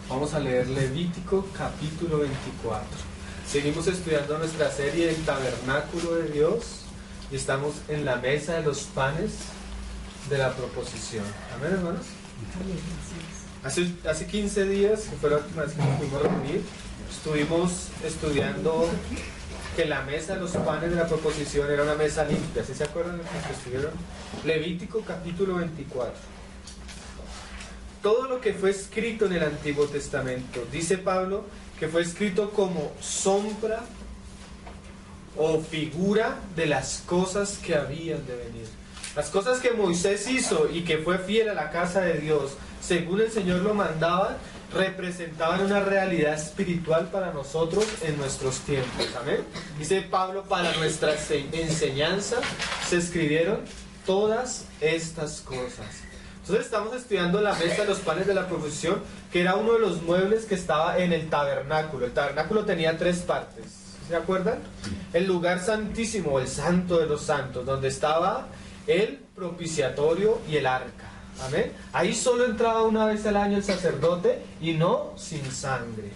Vamos a leer Levítico capítulo 24. Seguimos estudiando nuestra serie El Tabernáculo de Dios y estamos en la mesa de los panes de la proposición. Amén, hermanos. Hace 15 días, que fue la última vez que nos pudimos reunir, estuvimos estudiando que la mesa de los panes de la proposición era una mesa limpia. ¿Sí se acuerdan de que estuvieron? Levítico capítulo 24. Todo lo que fue escrito en el Antiguo Testamento, dice Pablo, que fue escrito como sombra o figura de las cosas que habían de venir. Las cosas que Moisés hizo y que fue fiel a la casa de Dios, según el Señor lo mandaba, representaban una realidad espiritual para nosotros en nuestros tiempos. Amén. Dice Pablo, para nuestra enseñanza se escribieron todas estas cosas. Entonces estamos estudiando la mesa de los panes de la proposición, que era uno de los muebles que estaba en el tabernáculo. El tabernáculo tenía 3 partes, ¿se acuerdan? El lugar santísimo, el santo de los santos, donde estaba el propiciatorio y el arca. Amén. Ahí solo entraba una vez al año el sacerdote y no sin sangre.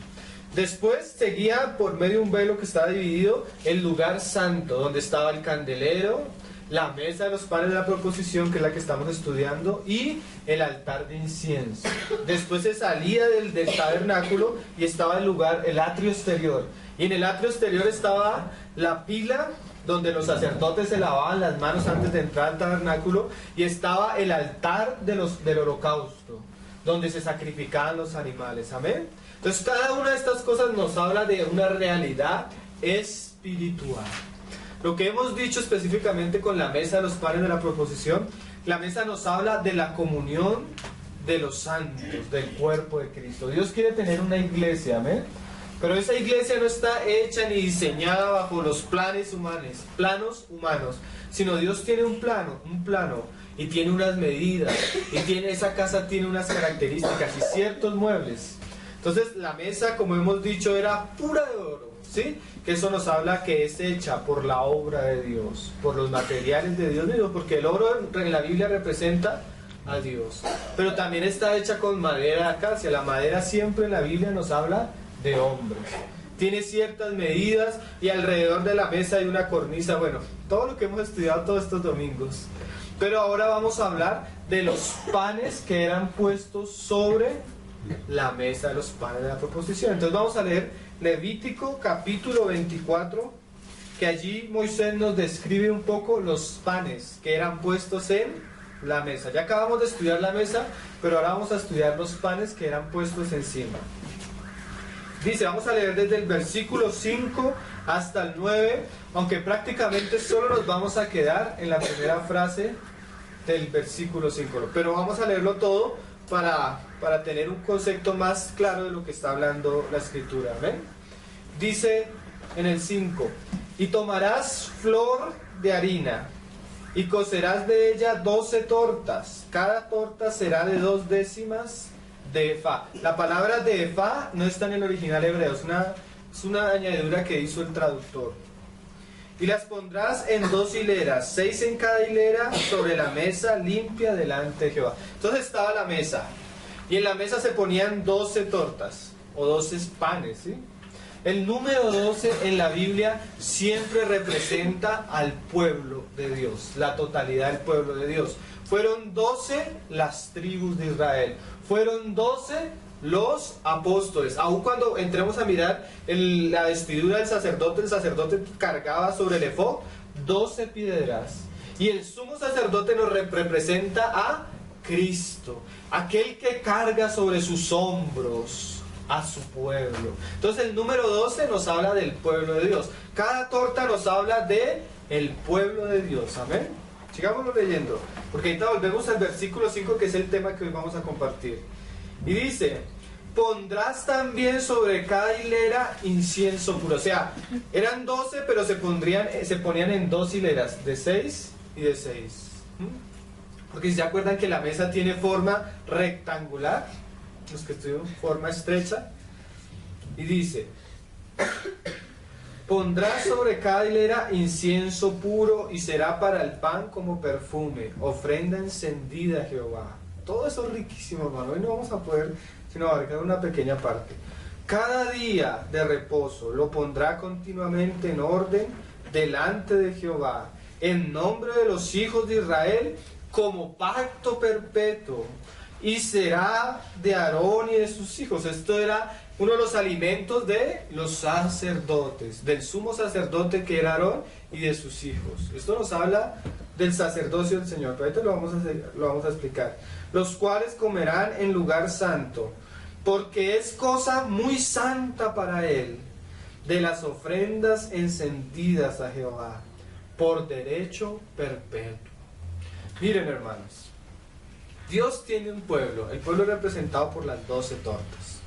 Después seguía por medio de un velo que estaba dividido el lugar santo, donde estaba el candelero, la mesa de los panes de la proposición, que es la que estamos estudiando, y el altar de incienso. Después se salía del tabernáculo y estaba el atrio exterior. Y en el atrio exterior estaba la pila donde los sacerdotes se lavaban las manos antes de entrar al tabernáculo, y estaba el altar del holocausto, donde se sacrificaban los animales. Amén. Entonces cada una de estas cosas nos habla de una realidad espiritual. Lo que hemos dicho específicamente con la mesa de los panes de la proposición, la mesa nos habla de la comunión de los santos, del cuerpo de Cristo. Dios quiere tener una iglesia, amén. Pero esa iglesia no está hecha ni diseñada bajo los planos humanos, sino Dios tiene un plano, y tiene unas medidas, y esa casa tiene unas características y ciertos muebles. Entonces la mesa, como hemos dicho, era pura de oro, ¿sí? Que eso nos habla que es hecha por la obra de Dios, por los materiales de Dios mismo, porque el oro en la Biblia representa a Dios. Pero también está hecha con madera de acacia. La madera siempre en la Biblia nos habla de hombres. Tiene ciertas medidas y alrededor de la mesa hay una cornisa. Bueno, todo lo que hemos estudiado todos estos domingos. Pero ahora vamos a hablar de los panes que eran puestos sobre la mesa de los panes de la proposición. Entonces vamos a leer Levítico capítulo 24, que allí Moisés nos describe un poco los panes que eran puestos en la mesa. Ya acabamos de estudiar la mesa, pero ahora vamos a estudiar los panes que eran puestos encima. Dice, vamos a leer desde el versículo 5 hasta el 9, aunque prácticamente solo nos vamos a quedar en la primera frase del versículo 5, pero vamos a leerlo todo para tener un concepto más claro de lo que está hablando la escritura. ¿Ven? Dice en el 5, y tomarás flor de harina y cocerás de ella 12 tortas, cada torta será de 2 décimas de efá. La palabra de efá no está en el original hebreo, es una añadidura que hizo el traductor. Y las pondrás en 2 hileras, 6 en cada hilera, sobre la mesa limpia delante de Jehová. Entonces estaba la mesa, y en la mesa se ponían 12 tortas, o 12 panes, ¿sí? El número 12 en la Biblia siempre representa al pueblo de Dios, la totalidad del pueblo de Dios. Fueron 12 las tribus de Israel, fueron 12 los apóstoles. Aun cuando entremos a mirar la vestidura del sacerdote, el sacerdote cargaba sobre el efod 12 piedras. Y el sumo sacerdote nos representa a Cristo, aquel que carga sobre sus hombros a su pueblo. Entonces el número 12 nos habla del pueblo de Dios. Cada torta nos habla de el pueblo de Dios. Amén. Sigámoslo leyendo, porque ahorita volvemos al versículo 5, que es el tema que hoy vamos a compartir. Y dice, pondrás también sobre cada hilera incienso puro. O sea, eran 12, pero se ponían en 2 hileras, de 6 y de 6. Porque si se acuerdan que la mesa tiene forma rectangular, los que estudian forma estrecha, y dice, pondrás sobre cada hilera incienso puro y será para el pan como perfume, ofrenda encendida a Jehová. Todo eso es riquísimo, hermano. Hoy no vamos a poder sino abarcar una pequeña parte. Cada día de reposo lo pondrá continuamente en orden delante de Jehová, en nombre de los hijos de Israel, como pacto perpetuo, y será de Aarón y de sus hijos. Esto era uno de los alimentos de los sacerdotes, del sumo sacerdote que era Aarón y de sus hijos. Esto nos habla del sacerdocio del Señor, pero ahorita lo vamos a explicar. Los cuales comerán en lugar santo, porque es cosa muy santa para él, de las ofrendas encendidas a Jehová, por derecho perpetuo. Miren, hermanos, Dios tiene un pueblo, el pueblo representado por las 12 tortas.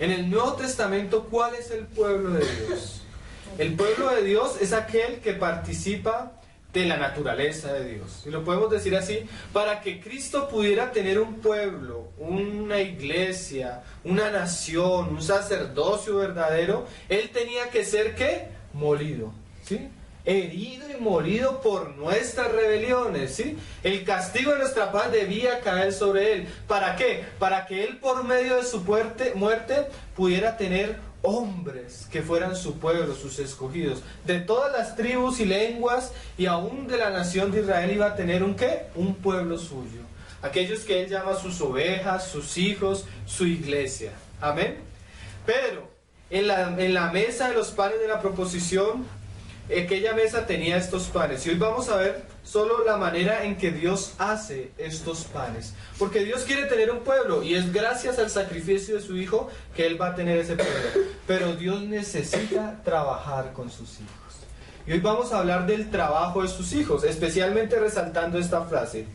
En el Nuevo Testamento, ¿cuál es el pueblo de Dios? El pueblo de Dios es aquel que participa de la naturaleza de Dios. Y lo podemos decir así: para que Cristo pudiera tener un pueblo, una iglesia, una nación, un sacerdocio verdadero, Él tenía que ser, ¿qué? Molido, ¿sí? Herido y molido por nuestras rebeliones, ¿sí? El castigo de nuestra paz debía caer sobre Él. ¿Para qué? Para que Él, por medio de su muerte pudiera tener hombres que fueran su pueblo, sus escogidos. De todas las tribus y lenguas, y aún de la nación de Israel, iba a tener un ¿qué? Un pueblo suyo. Aquellos que Él llama sus ovejas, sus hijos, su iglesia. Amén. Pero en la mesa de los panes de la proposición, aquella mesa tenía estos panes. Y hoy vamos a ver solo la manera en que Dios hace estos panes. Porque Dios quiere tener un pueblo, y es gracias al sacrificio de su Hijo que Él va a tener ese pueblo. Pero Dios necesita trabajar con sus hijos. Y hoy vamos a hablar del trabajo de sus hijos, especialmente resaltando esta frase: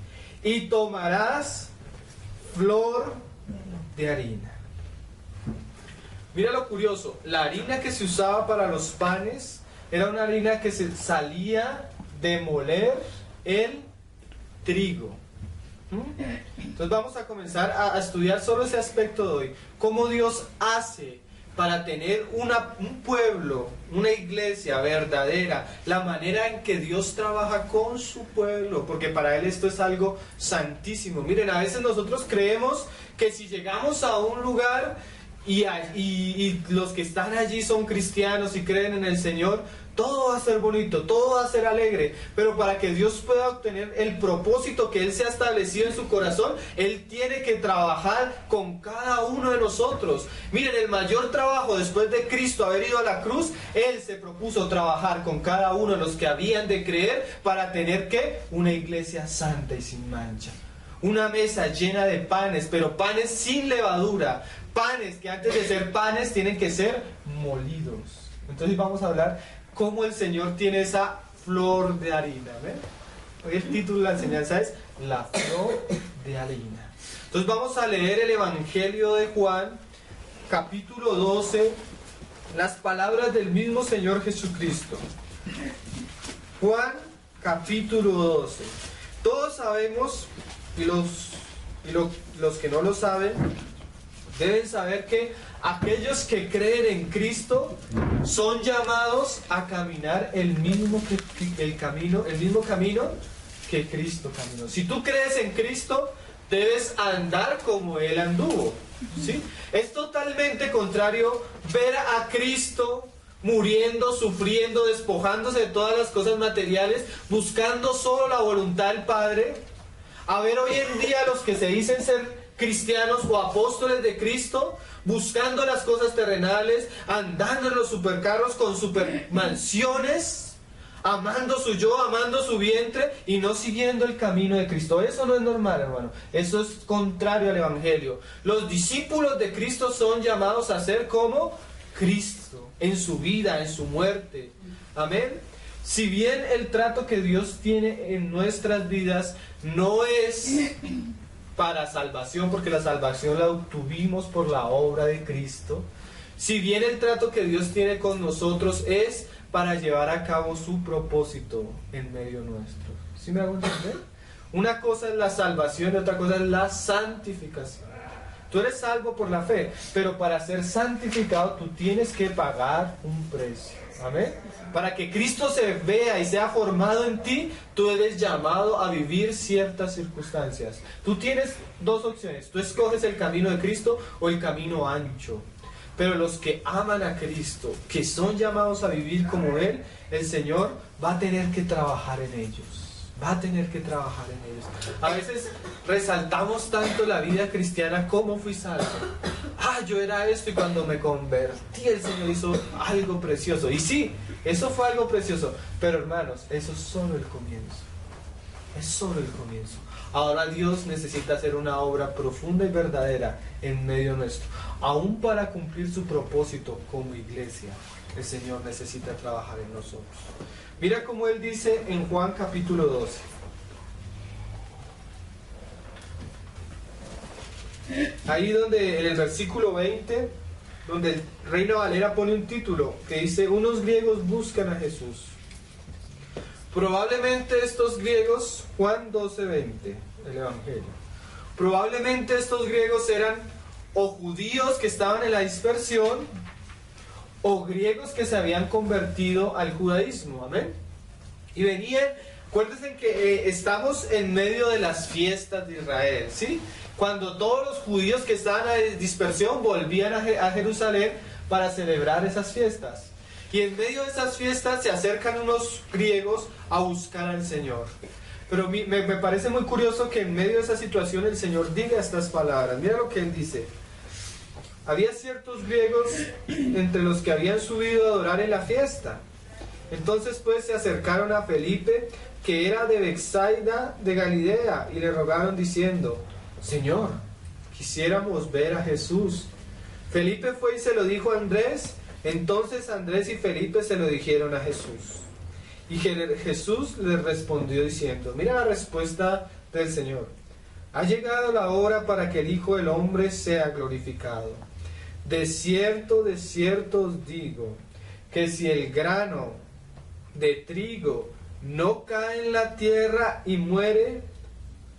y tomarás flor de harina. Mira lo curioso, la harina que se usaba para los panes era una harina que se salía de moler el trigo. Entonces vamos a comenzar a estudiar solo ese aspecto de hoy. Cómo Dios hace para tener un pueblo, una iglesia verdadera. La manera en que Dios trabaja con su pueblo. Porque para Él esto es algo santísimo. Miren, a veces nosotros creemos que si llegamos a un lugar y los que están allí son cristianos y creen en el Señor, todo va a ser bonito, todo va a ser alegre. Pero para que Dios pueda obtener el propósito que Él se ha establecido en su corazón, Él tiene que trabajar con cada uno de nosotros. Miren, el mayor trabajo después de Cristo haber ido a la cruz, Él se propuso trabajar con cada uno de los que habían de creer para tener, ¿qué? Una iglesia santa y sin mancha. Una mesa llena de panes, pero panes sin levadura. Panes que antes de ser panes tienen que ser molidos. Entonces vamos a hablar cómo el Señor tiene esa flor de harina. ¿Ven? Hoy el título de la enseñanza es La flor de harina. Entonces vamos a leer el Evangelio de Juan, capítulo 12, las palabras del mismo Señor Jesucristo. Juan, capítulo 12. Todos sabemos, y los que no lo saben, deben saber que aquellos que creen en Cristo son llamados a caminar el mismo camino que Cristo caminó. Si tú crees en Cristo, debes andar como Él anduvo, ¿sí? Es totalmente contrario ver a Cristo muriendo, sufriendo, despojándose de todas las cosas materiales, buscando solo la voluntad del Padre, a ver hoy en día los que se dicen ser cristianos o apóstoles de Cristo, buscando las cosas terrenales, andando en los supercarros con supermansiones, amando su yo, amando su vientre y no siguiendo el camino de Cristo. Eso no es normal, hermano. Eso es contrario al Evangelio. Los discípulos de Cristo son llamados a ser como Cristo, en su vida, en su muerte. Amén. Si bien el trato que Dios tiene en nuestras vidas no es para salvación, porque la salvación la obtuvimos por la obra de Cristo, si bien el trato que Dios tiene con nosotros es para llevar a cabo su propósito en medio nuestro. ¿Sí me hago entender? Una cosa es la salvación y otra cosa es la santificación. Tú eres salvo por la fe, pero para ser santificado tú tienes que pagar un precio. Amén. Para que Cristo se vea y sea formado en ti, tú eres llamado a vivir ciertas circunstancias. Tú tienes dos opciones. Tú escoges el camino de Cristo o el camino ancho. Pero los que aman a Cristo, que son llamados a vivir como Él, el Señor va a tener que trabajar en ellos. Va a tener que trabajar en ellos. A veces resaltamos tanto la vida cristiana, cómo fui salvo. Yo era esto y cuando me convertí el Señor hizo algo precioso. Y sí, eso fue algo precioso. Pero hermanos, eso es solo el comienzo. Es solo el comienzo. Ahora Dios necesita hacer una obra profunda y verdadera en medio nuestro. Aún para cumplir su propósito como iglesia, el Señor necesita trabajar en nosotros. Mira cómo Él dice en Juan capítulo 12. Ahí donde en el versículo 20, donde el Reina Valera pone un título que dice: unos griegos buscan a Jesús. Probablemente estos griegos, Juan 12:20, el Evangelio. Probablemente estos griegos eran o judíos que estaban en la dispersión, o griegos que se habían convertido al judaísmo. Amén. Y venían, acuérdense que estamos en medio de las fiestas de Israel, ¿sí? Cuando todos los judíos que estaban en dispersión volvían a Jerusalén para celebrar esas fiestas. Y en medio de esas fiestas se acercan unos griegos a buscar al Señor. Pero me parece muy curioso que en medio de esa situación el Señor diga estas palabras. Mira lo que Él dice. Había ciertos griegos entre los que habían subido a adorar en la fiesta. Entonces pues se acercaron a Felipe, que era de Betsaida de Galilea, y le rogaron diciendo: Señor, quisiéramos ver a Jesús. Felipe fue y se lo dijo a Andrés. Entonces Andrés y Felipe se lo dijeron a Jesús. Y Jesús les respondió diciendo: mira la respuesta del Señor. Ha llegado la hora para que el Hijo del Hombre sea glorificado. De cierto os digo, que si el grano de trigo no cae en la tierra y muere,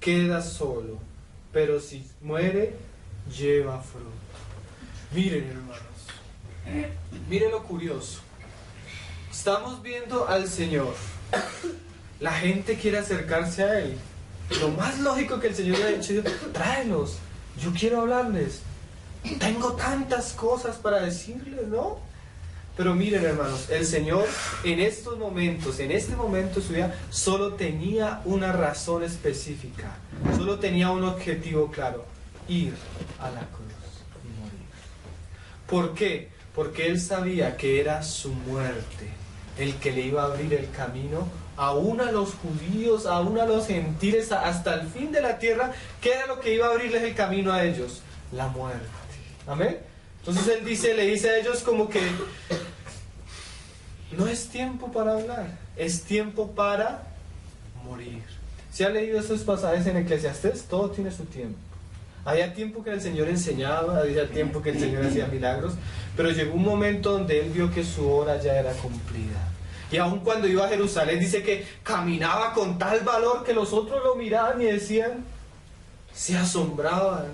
queda solo. Pero si muere, lleva fruto. Miren, hermanos, miren lo curioso. Estamos viendo al Señor. La gente quiere acercarse a Él. Lo más lógico que el Señor le ha dicho: tráelos, yo quiero hablarles. Tengo tantas cosas para decirles, ¿no? Pero miren, hermanos, el Señor en estos momentos, en este momento de su vida, solo tenía una razón específica. Solo tenía un objetivo claro: ir a la cruz y morir. ¿Por qué? Porque Él sabía que era su muerte el que le iba a abrir el camino aún a los judíos, aún a los gentiles, hasta el fin de la tierra. ¿Qué era lo que iba a abrirles el camino a ellos? La muerte. Amén. Entonces Él le dice a ellos como que no es tiempo para hablar, es tiempo para morir. Si han leído esos pasajes en Eclesiastés, todo tiene su tiempo. Había tiempo que el Señor enseñaba, había tiempo que el Señor hacía milagros, pero llegó un momento donde Él vio que su hora ya era cumplida. Y aun cuando iba a Jerusalén, dice que caminaba con tal valor que los otros lo miraban y decían, se asombraban.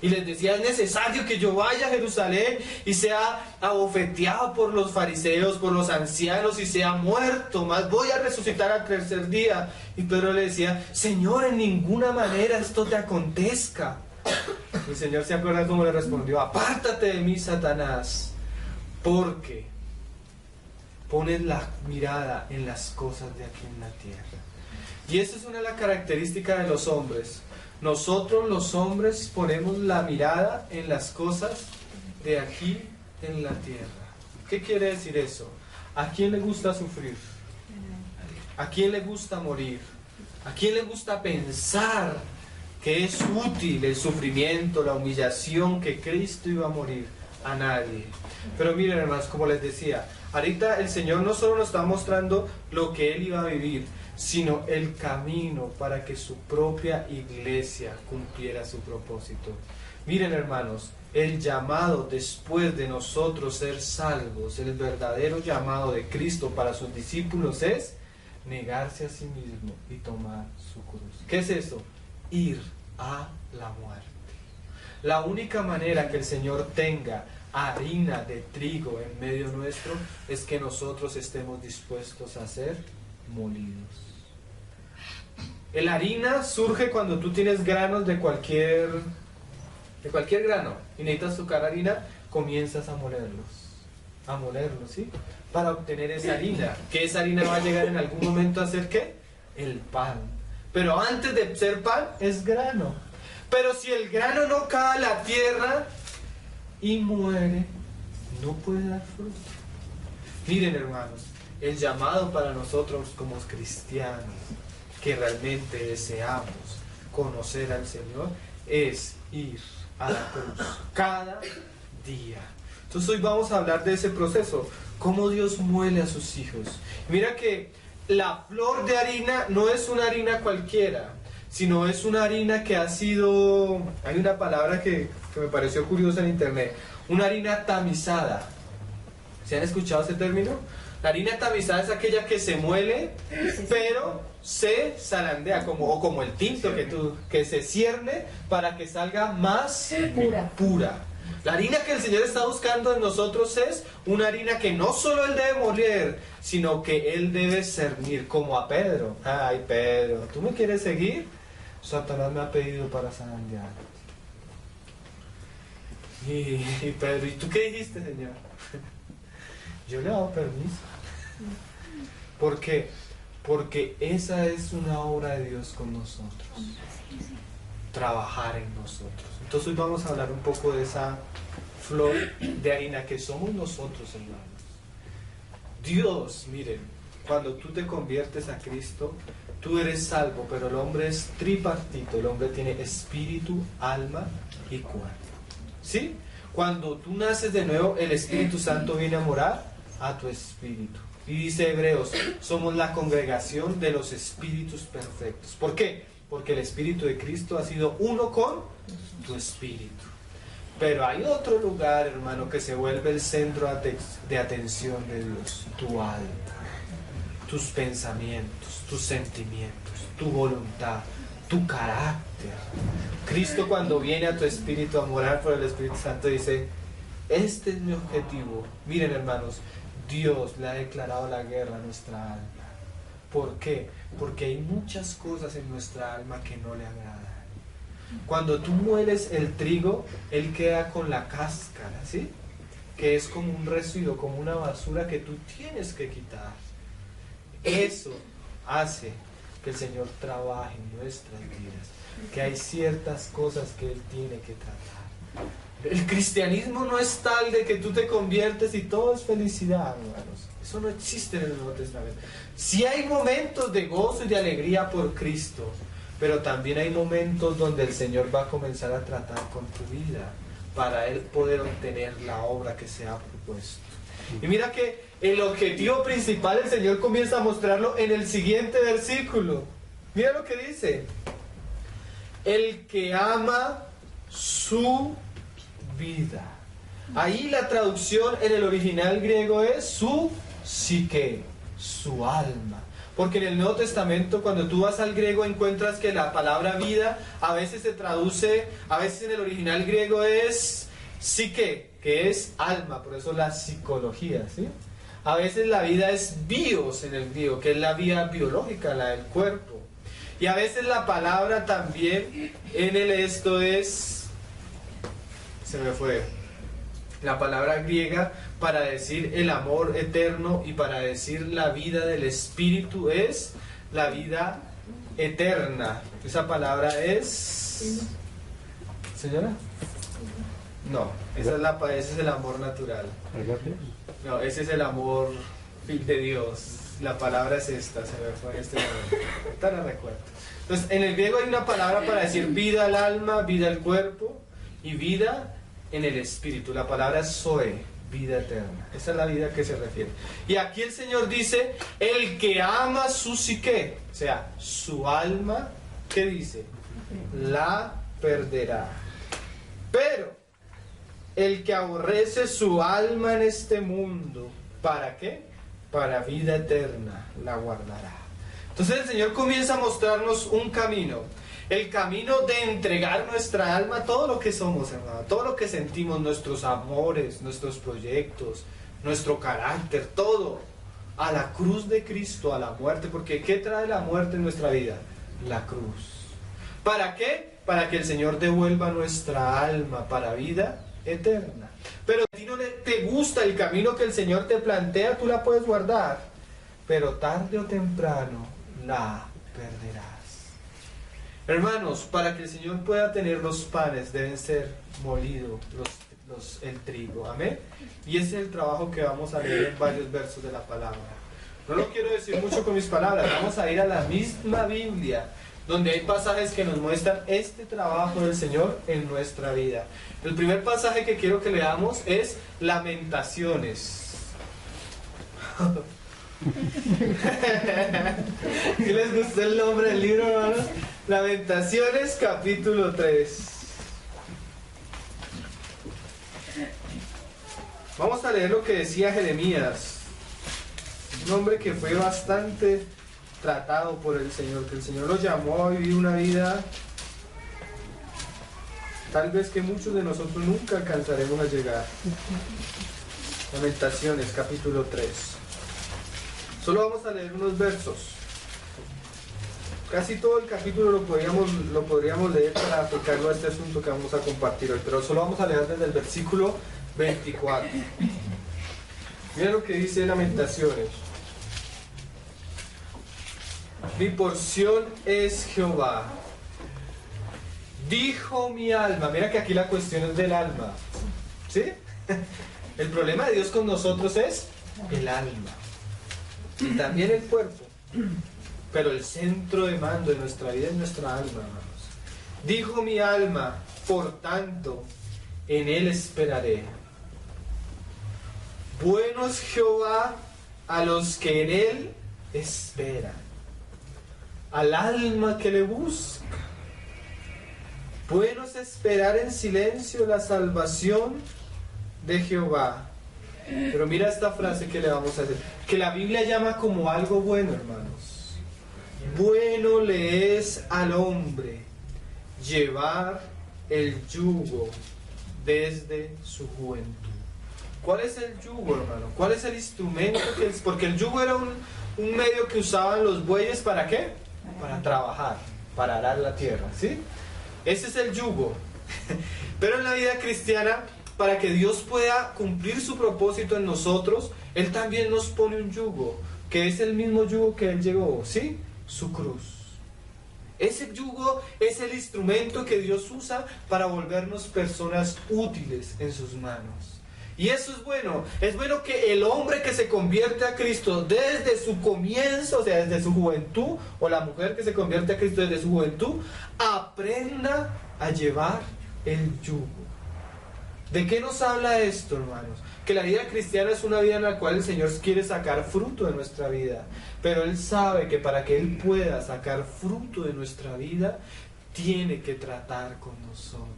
Y les decía: es necesario que yo vaya a Jerusalén y sea abofeteado por los fariseos, por los ancianos, y sea muerto, más voy a resucitar al tercer día. Y Pedro le decía: Señor, en ninguna manera esto te acontezca. Y el Señor, ¿se acuerdan cómo le respondió? Apártate de mí, Satanás, porque pones la mirada en las cosas de aquí en la tierra. Y esa es una de las características de los hombres. Nosotros los hombres ponemos la mirada en las cosas de aquí en la tierra. ¿Qué quiere decir eso? ¿A quién le gusta sufrir? ¿A quién le gusta morir? ¿A quién le gusta pensar que es útil el sufrimiento, la humillación, que Cristo iba a morir? A nadie. Pero miren, hermanos, como les decía, ahorita el Señor no solo nos está mostrando lo que Él iba a vivir, sino el camino para que su propia iglesia cumpliera su propósito. Miren, hermanos, el llamado después de nosotros ser salvos, el verdadero llamado de Cristo para sus discípulos es negarse a sí mismo y tomar su cruz. ¿Qué es eso? Ir a la muerte. La única manera que el Señor tenga harina de trigo en medio nuestro es que nosotros estemos dispuestos a ser molidos. La harina surge cuando tú tienes granos de cualquier grano y necesitas tocar harina, comienzas a molerlos, ¿sí? Para obtener esa harina, que esa harina va a llegar en algún momento a ser ¿qué? El pan. Pero antes de ser pan es grano. Pero si el grano no cae a la tierra y muere, no puede dar fruto. Miren, hermanos, el llamado para nosotros como cristianos que realmente deseamos conocer al Señor es ir a la cruz cada día. Entonces hoy vamos a hablar de ese proceso, cómo Dios muele a sus hijos. Mira que la flor de harina no es una harina cualquiera, sino es una harina que ha sido, hay una palabra que me pareció curiosa en internet, una harina tamizada. ¿Se han escuchado ese término? La harina tamizada es aquella que se muele, pero se zalandea, como el tinto que se cierne para que salga más pura. La harina que el Señor está buscando en nosotros es una harina que no solo Él debe moler, sino que Él debe cernir, como a Pedro. Ay, Pedro, ¿tú me quieres seguir? Satanás me ha pedido para zarandear. Y Pedro, ¿y tú qué dijiste, Señor? Yo le he dado permiso. ¿Por qué? Porque esa es una obra de Dios con nosotros. Trabajar en nosotros. Entonces hoy vamos a hablar un poco de esa flor de harina que somos nosotros, hermanos. Dios, miren, cuando tú te conviertes a Cristo, tú eres salvo, pero el hombre es tripartito. El hombre tiene espíritu, alma y cuerpo. ¿Sí? Cuando tú naces de nuevo, el Espíritu Santo viene a morar a tu espíritu. Y dice Hebreos, somos la congregación de los espíritus perfectos. ¿Por qué? Porque el Espíritu de Cristo ha sido uno con tu espíritu. Pero hay otro lugar, hermano, que se vuelve el centro de atención de Dios. Tu alma, tus pensamientos, tus sentimientos, tu voluntad, tu carácter. Cristo, cuando viene a tu espíritu a morar por el Espíritu Santo, dice, este es mi objetivo. Miren, hermanos, Dios le ha declarado la guerra a nuestra alma. ¿Por qué? Porque hay muchas cosas en nuestra alma que no le agradan. Cuando tú mueles el trigo, él queda con la cáscara, ¿sí? Que es como un residuo, como una basura que tú tienes que quitar. Eso hace que el Señor trabaje en nuestras vidas, que hay ciertas cosas que Él tiene que tratar. El cristianismo no es tal de que tú te conviertes y todo es felicidad, hermanos. Eso no existe en el Nuevo Testamento. Sí hay momentos de gozo y de alegría por Cristo, pero también hay momentos donde el Señor va a comenzar a tratar con tu vida para Él poder obtener la obra que se ha propuesto. Y mira que el objetivo principal el Señor comienza a mostrarlo en el siguiente versículo. Mira lo que dice. El que ama su vida. Ahí la traducción en el original griego es su psique, su alma. Porque en el Nuevo Testamento, cuando tú vas al griego, encuentras que la palabra vida a veces se traduce, a veces en el original griego es psique, que es alma, por eso la psicología, ¿sí? A veces la vida es bios en el griego, que es la vida biológica, la del cuerpo. Y a veces la palabra también en el esto es, se me fue, la palabra griega para decir el amor eterno y para decir la vida del espíritu es la vida eterna. Esa palabra es... ¿Señora? No, ese es el amor natural. No, ese es el amor de Dios. La palabra es esta, se me fue en este momento. Ahorita la recuerdo. Entonces, en el griego hay una palabra para decir vida al alma, vida al cuerpo y vida en el espíritu. La palabra es zoe, vida eterna. Esa es la vida a que se refiere. Y aquí el Señor dice, el que ama su psique, o sea, su alma, ¿qué dice? La perderá. Pero el que aborrece su alma en este mundo, ¿para qué? Para vida eterna la guardará. Entonces el Señor comienza a mostrarnos un camino. El camino de entregar nuestra alma, todo lo que somos, hermano, todo lo que sentimos, nuestros amores, nuestros proyectos, nuestro carácter, todo, a la cruz de Cristo, a la muerte. Porque ¿qué trae la muerte en nuestra vida? La cruz. ¿Para qué? Para que el Señor devuelva nuestra alma para vida eterna. Pero si a ti no te gusta el camino que el Señor te plantea, tú la puedes guardar, pero tarde o temprano la perderás. Hermanos, para que el Señor pueda tener los panes, deben ser molidos el trigo. Amén. Y ese es el trabajo que vamos a leer en varios versos de la palabra. No lo quiero decir mucho con mis palabras. Vamos a ir a la misma Biblia, donde hay pasajes que nos muestran este trabajo del Señor en nuestra vida. El primer pasaje que quiero que leamos es Lamentaciones. ¿Qué les gustó el nombre del libro, hermanos? Lamentaciones, capítulo 3. Vamos a leer lo que decía Jeremías, un hombre que fue bastante tratado por el Señor, que el Señor lo llamó a vivir una vida tal vez que muchos de nosotros nunca alcanzaremos a llegar. Lamentaciones, capítulo 3. Solo vamos a leer unos versos. Casi todo el capítulo lo podríamos leer para aplicarlo a este asunto que vamos a compartir hoy, pero solo vamos a leer desde el versículo 24. Mira lo que dice Lamentaciones. Mi porción es Jehová. Dijo mi alma. Mira que aquí la cuestión es del alma. ¿Sí? El problema de Dios con nosotros es el alma. Y también el cuerpo. Pero el centro de mando de nuestra vida es nuestra alma, hermanos. Dijo mi alma, por tanto, en él esperaré. Bueno es Jehová a los que en él esperan, al alma que le busca. Bueno es esperar en silencio la salvación de Jehová. Pero mira esta frase que le vamos a hacer, que la Biblia llama como algo bueno, hermanos. Bueno le es al hombre llevar el yugo desde su juventud. ¿Cuál es el yugo, hermano? ¿Cuál es el instrumento que es? Porque el yugo era un medio que usaban los bueyes, ¿para qué? Para trabajar, para arar la tierra, ¿sí? Ese es el yugo. Pero en la vida cristiana, para que Dios pueda cumplir su propósito en nosotros, Él también nos pone un yugo, que es el mismo yugo que Él llevó, ¿sí? Su cruz. Ese yugo es el instrumento que Dios usa para volvernos personas útiles en sus manos. Y eso es bueno que el hombre que se convierte a Cristo desde su comienzo, o sea, desde su juventud, o la mujer que se convierte a Cristo desde su juventud, aprenda a llevar el yugo. ¿De qué nos habla esto, hermanos? Que la vida cristiana es una vida en la cual el Señor quiere sacar fruto de nuestra vida, pero Él sabe que para que Él pueda sacar fruto de nuestra vida, tiene que tratar con nosotros,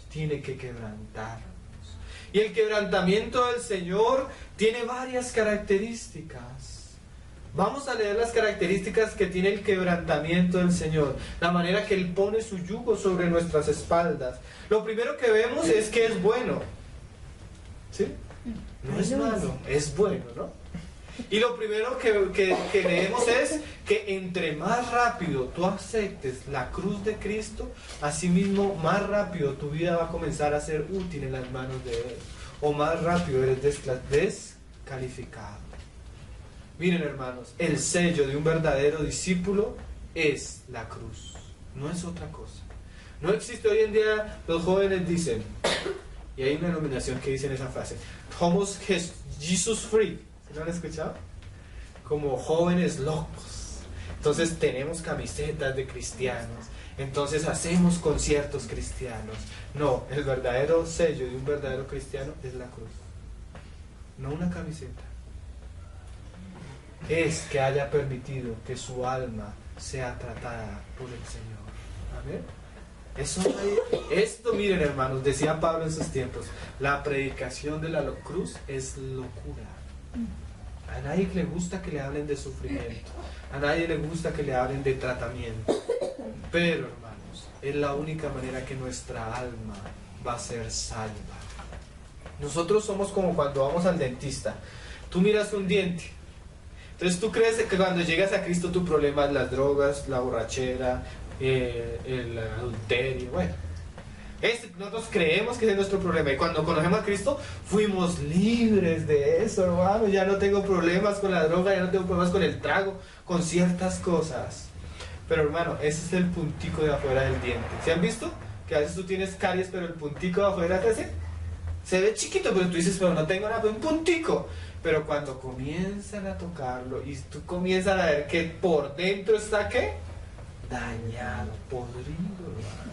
tiene que quebrantarnos. Y el quebrantamiento del Señor tiene varias características. Vamos a leer las características que tiene el quebrantamiento del Señor, la manera que Él pone su yugo sobre nuestras espaldas. Lo primero que vemos es que es bueno. ¿Sí? No es malo, es bueno, ¿no? Y lo primero que leemos es que entre más rápido tú aceptes la cruz de Cristo, asimismo más rápido tu vida va a comenzar a ser útil en las manos de Él. O más rápido eres descalificado. Miren, hermanos, el sello de un verdadero discípulo es la cruz, no es otra cosa. No existe hoy en día, los jóvenes dicen, y hay una denominación que dice esa frase, somos Jesus free. ¿Sí lo han escuchado? Como jóvenes locos. Entonces tenemos camisetas de cristianos, entonces hacemos conciertos cristianos. No, el verdadero sello de un verdadero cristiano es la cruz, no una camiseta. Es que haya permitido que su alma sea tratada por el Señor. Amén. Esto, miren, hermanos, decía Pablo en sus tiempos, la predicación de la cruz es locura. A nadie le gusta que le hablen de sufrimiento, a nadie le gusta que le hablen de tratamiento. Pero, hermanos, es la única manera que nuestra alma va a ser salva. Nosotros somos como cuando vamos al dentista. Tú miras un diente. Entonces tú crees que cuando llegas a Cristo tu problema es las drogas, la borrachera, el adulterio. Bueno, nosotros creemos que ese es nuestro problema. Y cuando conocemos a Cristo, fuimos libres de eso, hermano. Ya no tengo problemas con la droga, ya no tengo problemas con el trago, con ciertas cosas. Pero hermano, ese es el puntico de afuera del diente. ¿Se han visto? Que a veces tú tienes caries, pero el puntico de afuera se ve chiquito, pero tú dices, pero no tengo nada, un puntico. Pero cuando comienzan a tocarlo y tú comienzas a ver que por dentro está, ¿qué? Dañado, podrido, hermano.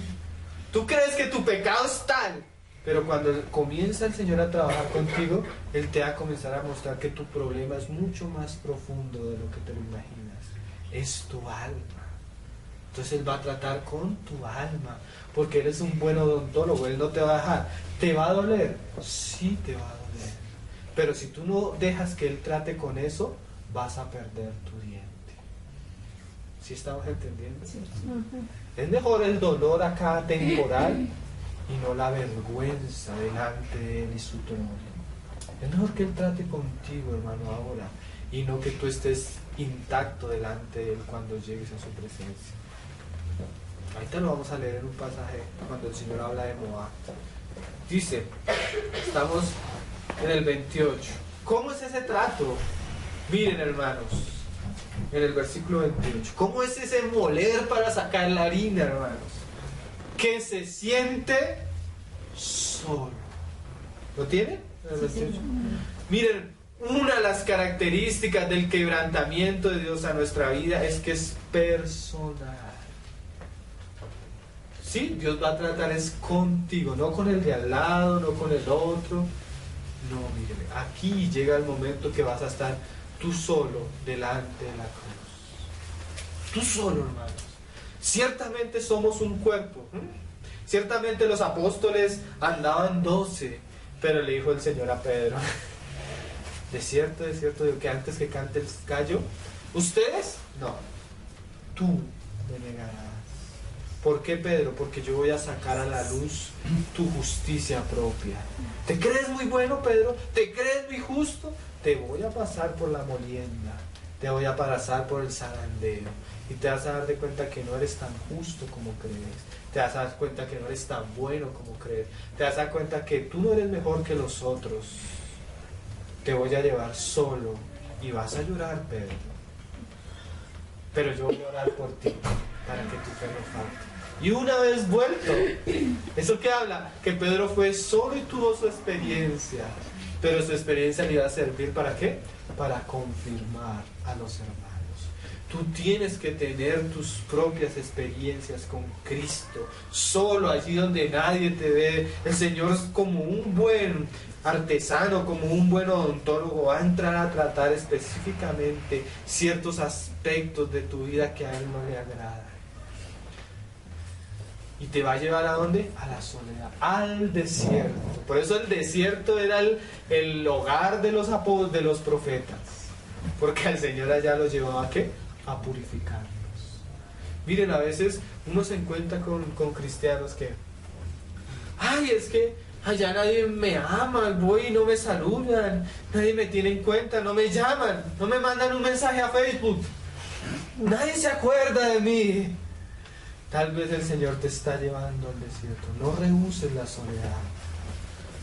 Tú crees que tu pecado es tal, pero cuando comienza el Señor a trabajar contigo, Él te va a comenzar a mostrar que tu problema es mucho más profundo de lo que te lo imaginas. Es tu alma. Entonces Él va a tratar con tu alma, porque Él es un buen odontólogo. Él no te va a dejar. ¿Te va a doler? Sí te va a doler. Pero si tú no dejas que Él trate con eso, vas a perder tu diente. ¿Sí estamos entendiendo? Sí. Es mejor el dolor acá temporal y no la vergüenza delante de Él y su trono. Es mejor que Él trate contigo, hermano, ahora, y no que tú estés intacto delante de Él cuando llegues a su presencia. Ahorita lo vamos a leer en un pasaje cuando el Señor habla de Moab. Dice, estamos en el 28. ¿Cómo es ese trato? Miren, hermanos, en el versículo 28. ¿Cómo es ese moler para sacar la harina, hermanos? Que se siente solo. ¿Lo tienen? En el 28. Miren, una de las características del quebrantamiento de Dios a nuestra vida es que es personal. Sí, Dios va a tratar es contigo, no con el de al lado, no con el otro. No, mire, aquí llega el momento que vas a estar tú solo delante de la cruz. Tú solo, hermanos. Ciertamente somos un cuerpo. Ciertamente los apóstoles andaban 12, pero le dijo el Señor a Pedro, de cierto, digo que antes que cante el gallo, ¿ustedes? No, tú me negarás. ¿Por qué, Pedro? Porque yo voy a sacar a la luz tu justicia propia. ¿Te crees muy bueno, Pedro? ¿Te crees muy justo? Te voy a pasar por la molienda, te voy a pasar por el zarandero, y te vas a dar de cuenta que no eres tan justo como crees, te vas a dar cuenta que no eres tan bueno como crees, te vas a dar cuenta que tú no eres mejor que los otros. Te voy a llevar solo y vas a llorar, Pedro, pero yo voy a orar por ti para que tu fe no falte. Y una vez vuelto, ¿eso qué habla? Que Pedro fue solo y tuvo su experiencia, pero su experiencia le iba a servir ¿para qué? Para confirmar a los hermanos. Tú tienes que tener tus propias experiencias con Cristo, solo allí donde nadie te ve. El Señor, como un buen artesano, como un buen odontólogo, va a entrar a tratar específicamente ciertos aspectos de tu vida que a Él no le agrada. Y te va a llevar ¿a dónde? A la soledad, al desierto. Por eso el desierto era el hogar de los profetas. Porque el Señor allá los llevaba ¿a qué? A purificarlos. Miren, a veces uno se encuentra con cristianos que, ay, es que allá nadie me ama, voy y no me saludan, nadie me tiene en cuenta, no me llaman, no me mandan un mensaje a Facebook, nadie se acuerda de mí. Tal vez el Señor te está llevando al desierto. No rehuses la soledad.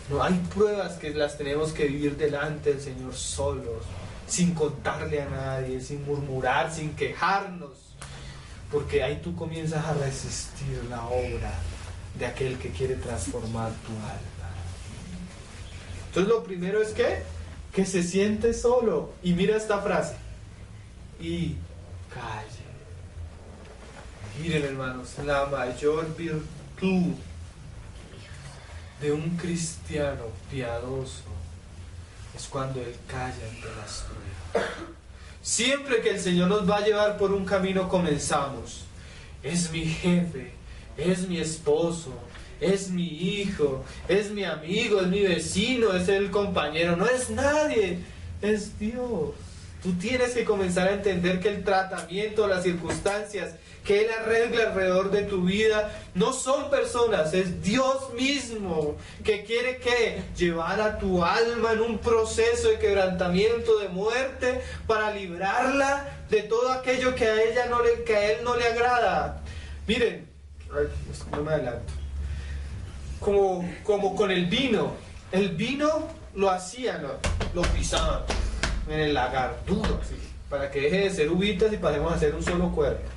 No, hay pruebas que las tenemos que vivir delante del Señor solos, sin contarle a nadie, sin murmurar, sin quejarnos, porque ahí tú comienzas a resistir la obra de aquel que quiere transformar tu alma. Entonces lo primero es que se siente solo. Y mira esta frase: y calle. Miren, hermanos, la mayor virtud de un cristiano piadoso es cuando él calla ante las pruebas. Siempre que el Señor nos va a llevar por un camino, comenzamos: es mi jefe, es mi esposo, es mi hijo, es mi amigo, es mi vecino, es el compañero. No es nadie, es Dios. Tú tienes que comenzar a entender que el tratamiento, las circunstancias que Él arregla alrededor de tu vida, no son personas, es Dios mismo que quiere que llevar a tu alma en un proceso de quebrantamiento, de muerte, para librarla de todo aquello que a Él no le agrada. Miren, no me adelanto. Como con el vino lo hacían, lo pisaban en el lagar, duro así, para que deje de ser uvitas y pasemos a ser un solo cuerpo.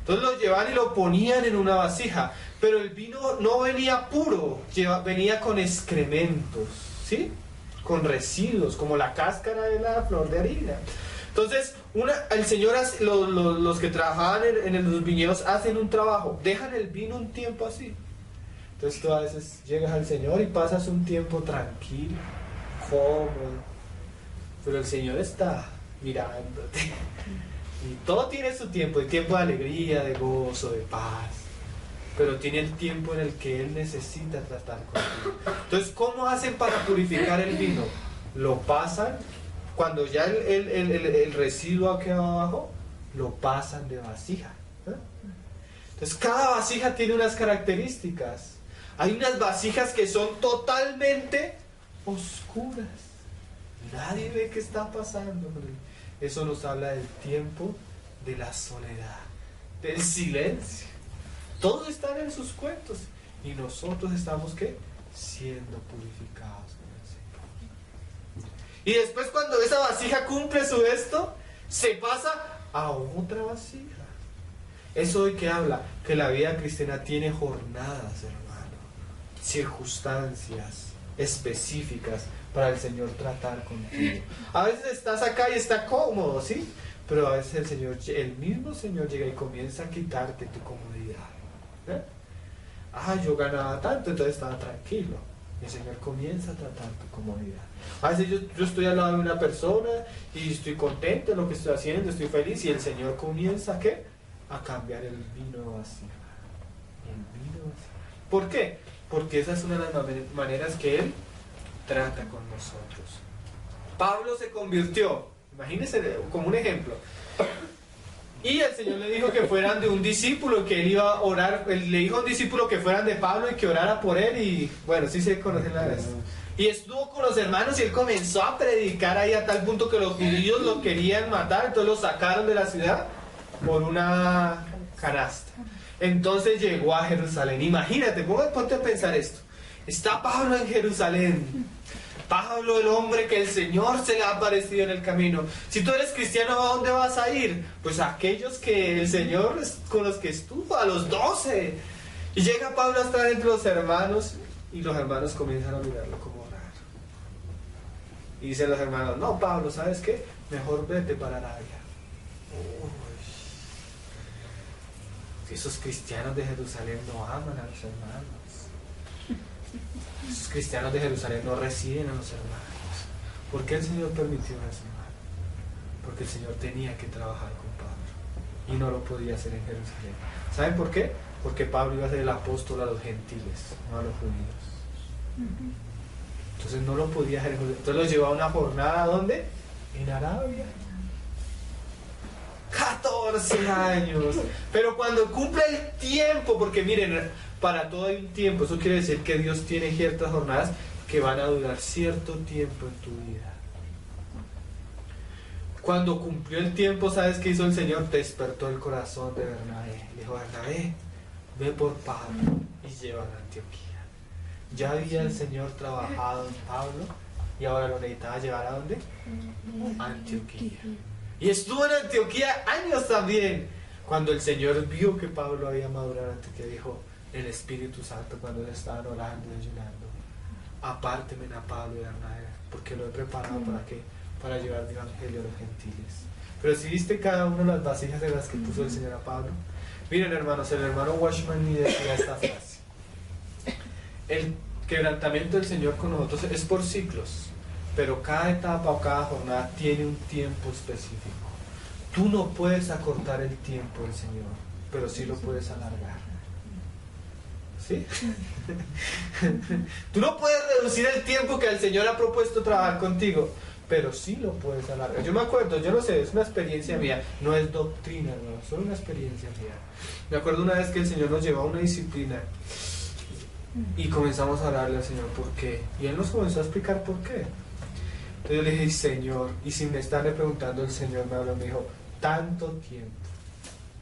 Entonces lo llevaban y lo ponían en una vasija, pero el vino no venía puro, venía con excrementos, ¿sí? Con residuos, como la cáscara de la flor de harina. Entonces, el Señor, los que trabajaban en los viñedos hacen un trabajo, dejan el vino un tiempo así. Entonces tú a veces llegas al Señor y pasas un tiempo tranquilo, cómodo, pero el Señor está mirándote. Y todo tiene su tiempo, el tiempo de alegría, de gozo, de paz, pero tiene el tiempo en el que Él necesita tratar contigo. Entonces, ¿cómo hacen para purificar el vino? Lo pasan, cuando ya el residuo ha quedado abajo, lo pasan de vasija. Entonces, cada vasija tiene unas características. Hay unas vasijas que son totalmente oscuras. Nadie ve qué está pasando. Eso nos habla del tiempo de la soledad, del silencio. Todos están en sus cuentos y nosotros estamos ¿qué? Siendo purificados con el Señor. Y después, cuando esa vasija cumple su esto, se pasa a otra vasija. ¿Eso de qué habla? Que la vida cristiana tiene jornadas, hermano, circunstancias específicas para el Señor tratar contigo. A veces estás acá y está cómodo, ¿sí? Pero a veces el mismo Señor llega y comienza a quitarte tu comodidad. Yo ganaba tanto, entonces estaba tranquilo. El Señor comienza a tratar tu comodidad. A veces yo estoy al lado de una persona y estoy contento de lo que estoy haciendo, estoy feliz, y el Señor comienza ¿qué? A cambiar el vino vacío. ¿Por qué? Porque esa es una de las maneras que Él trata con nosotros. Pablo se convirtió, imagínense como un ejemplo, y el Señor le dijo que fueran de un discípulo, que Él iba a orar. Él le dijo a un discípulo que fueran de Pablo y que orara por él, y bueno, sí se conocen la vez. Y estuvo con los hermanos y él comenzó a predicar ahí a tal punto que los judíos lo querían matar, entonces lo sacaron de la ciudad por una canasta. Entonces llegó a Jerusalén. Imagínate, ponte a pensar esto. Está Pablo en Jerusalén. Pablo, el hombre que el Señor se le ha aparecido en el camino. Si tú eres cristiano, ¿a dónde vas a ir? Pues a aquellos que el Señor, con los que estuvo, a los 12. Y llega Pablo a estar entre los hermanos, y los hermanos comienzan a mirarlo como raro. Y dicen los hermanos: no, Pablo, ¿sabes qué? Mejor vete para Arabia. Esos cristianos de Jerusalén no aman a los hermanos. Esos cristianos de Jerusalén no reciben a los hermanos. ¿Por qué el Señor permitió eso, hermano? Porque el Señor tenía que trabajar con Pablo y no lo podía hacer en Jerusalén. ¿Saben por qué? Porque Pablo iba a ser el apóstol a los gentiles, no a los judíos. Entonces no lo podía hacer en Jerusalén. Entonces lo llevó a una jornada, ¿dónde? En Arabia. 14 años. Pero cuando cumple el tiempo, porque miren, para todo hay un tiempo. Eso quiere decir que Dios tiene ciertas jornadas que van a durar cierto tiempo en tu vida. Cuando cumplió el tiempo, ¿sabes qué hizo el Señor? Despertó el corazón de Bernabé. Le dijo: Bernabé, ve por Pablo y llévalo a Antioquía. Ya había el Señor trabajado en Pablo y ahora lo necesitaba llevar ¿a dónde? A Antioquía. Y estuvo en Antioquía años también. Cuando el Señor vio que Pablo había madurado en Antioquía, dijo el Espíritu Santo, cuando le estaban orando y ayunando: apárteme a Pablo y a Bernabé, porque lo he preparado ¿para qué? Para llevar el Evangelio a los gentiles. Pero si viste cada una de las vasijas de las que puso el Señor a Pablo. Miren, hermanos, el hermano Watchman Nee decía esta frase: el quebrantamiento del Señor con nosotros es por ciclos, pero cada etapa o cada jornada tiene un tiempo específico. Tú no puedes acortar el tiempo del Señor, pero sí lo puedes alargar. ¿Sí? Tú no puedes reducir el tiempo que el Señor ha propuesto trabajar contigo, pero sí lo puedes alargar. Yo me acuerdo, yo no sé, es una experiencia mía, no es doctrina, no, es solo una experiencia mía. Me acuerdo una vez que el Señor nos llevó a una disciplina y comenzamos a orarle al Señor por qué, y Él nos comenzó a explicar por qué. Entonces yo le dije, Señor, y sin me estarle preguntando, el Señor me habló, me dijo, tanto tiempo,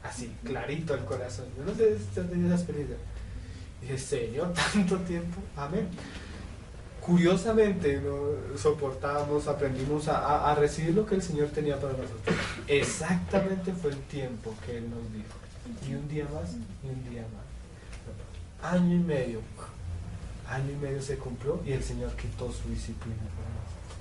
así, clarito al corazón. Yo no sé si has tenido esa experiencia. Dije, Señor, tanto tiempo, amén. Curiosamente no soportábamos, aprendimos a recibir lo que el Señor tenía para nosotros. Exactamente fue el tiempo que Él nos dijo. Ni un día más, ni un día más. Año y medio se cumplió y el Señor quitó su disciplina para nosotros.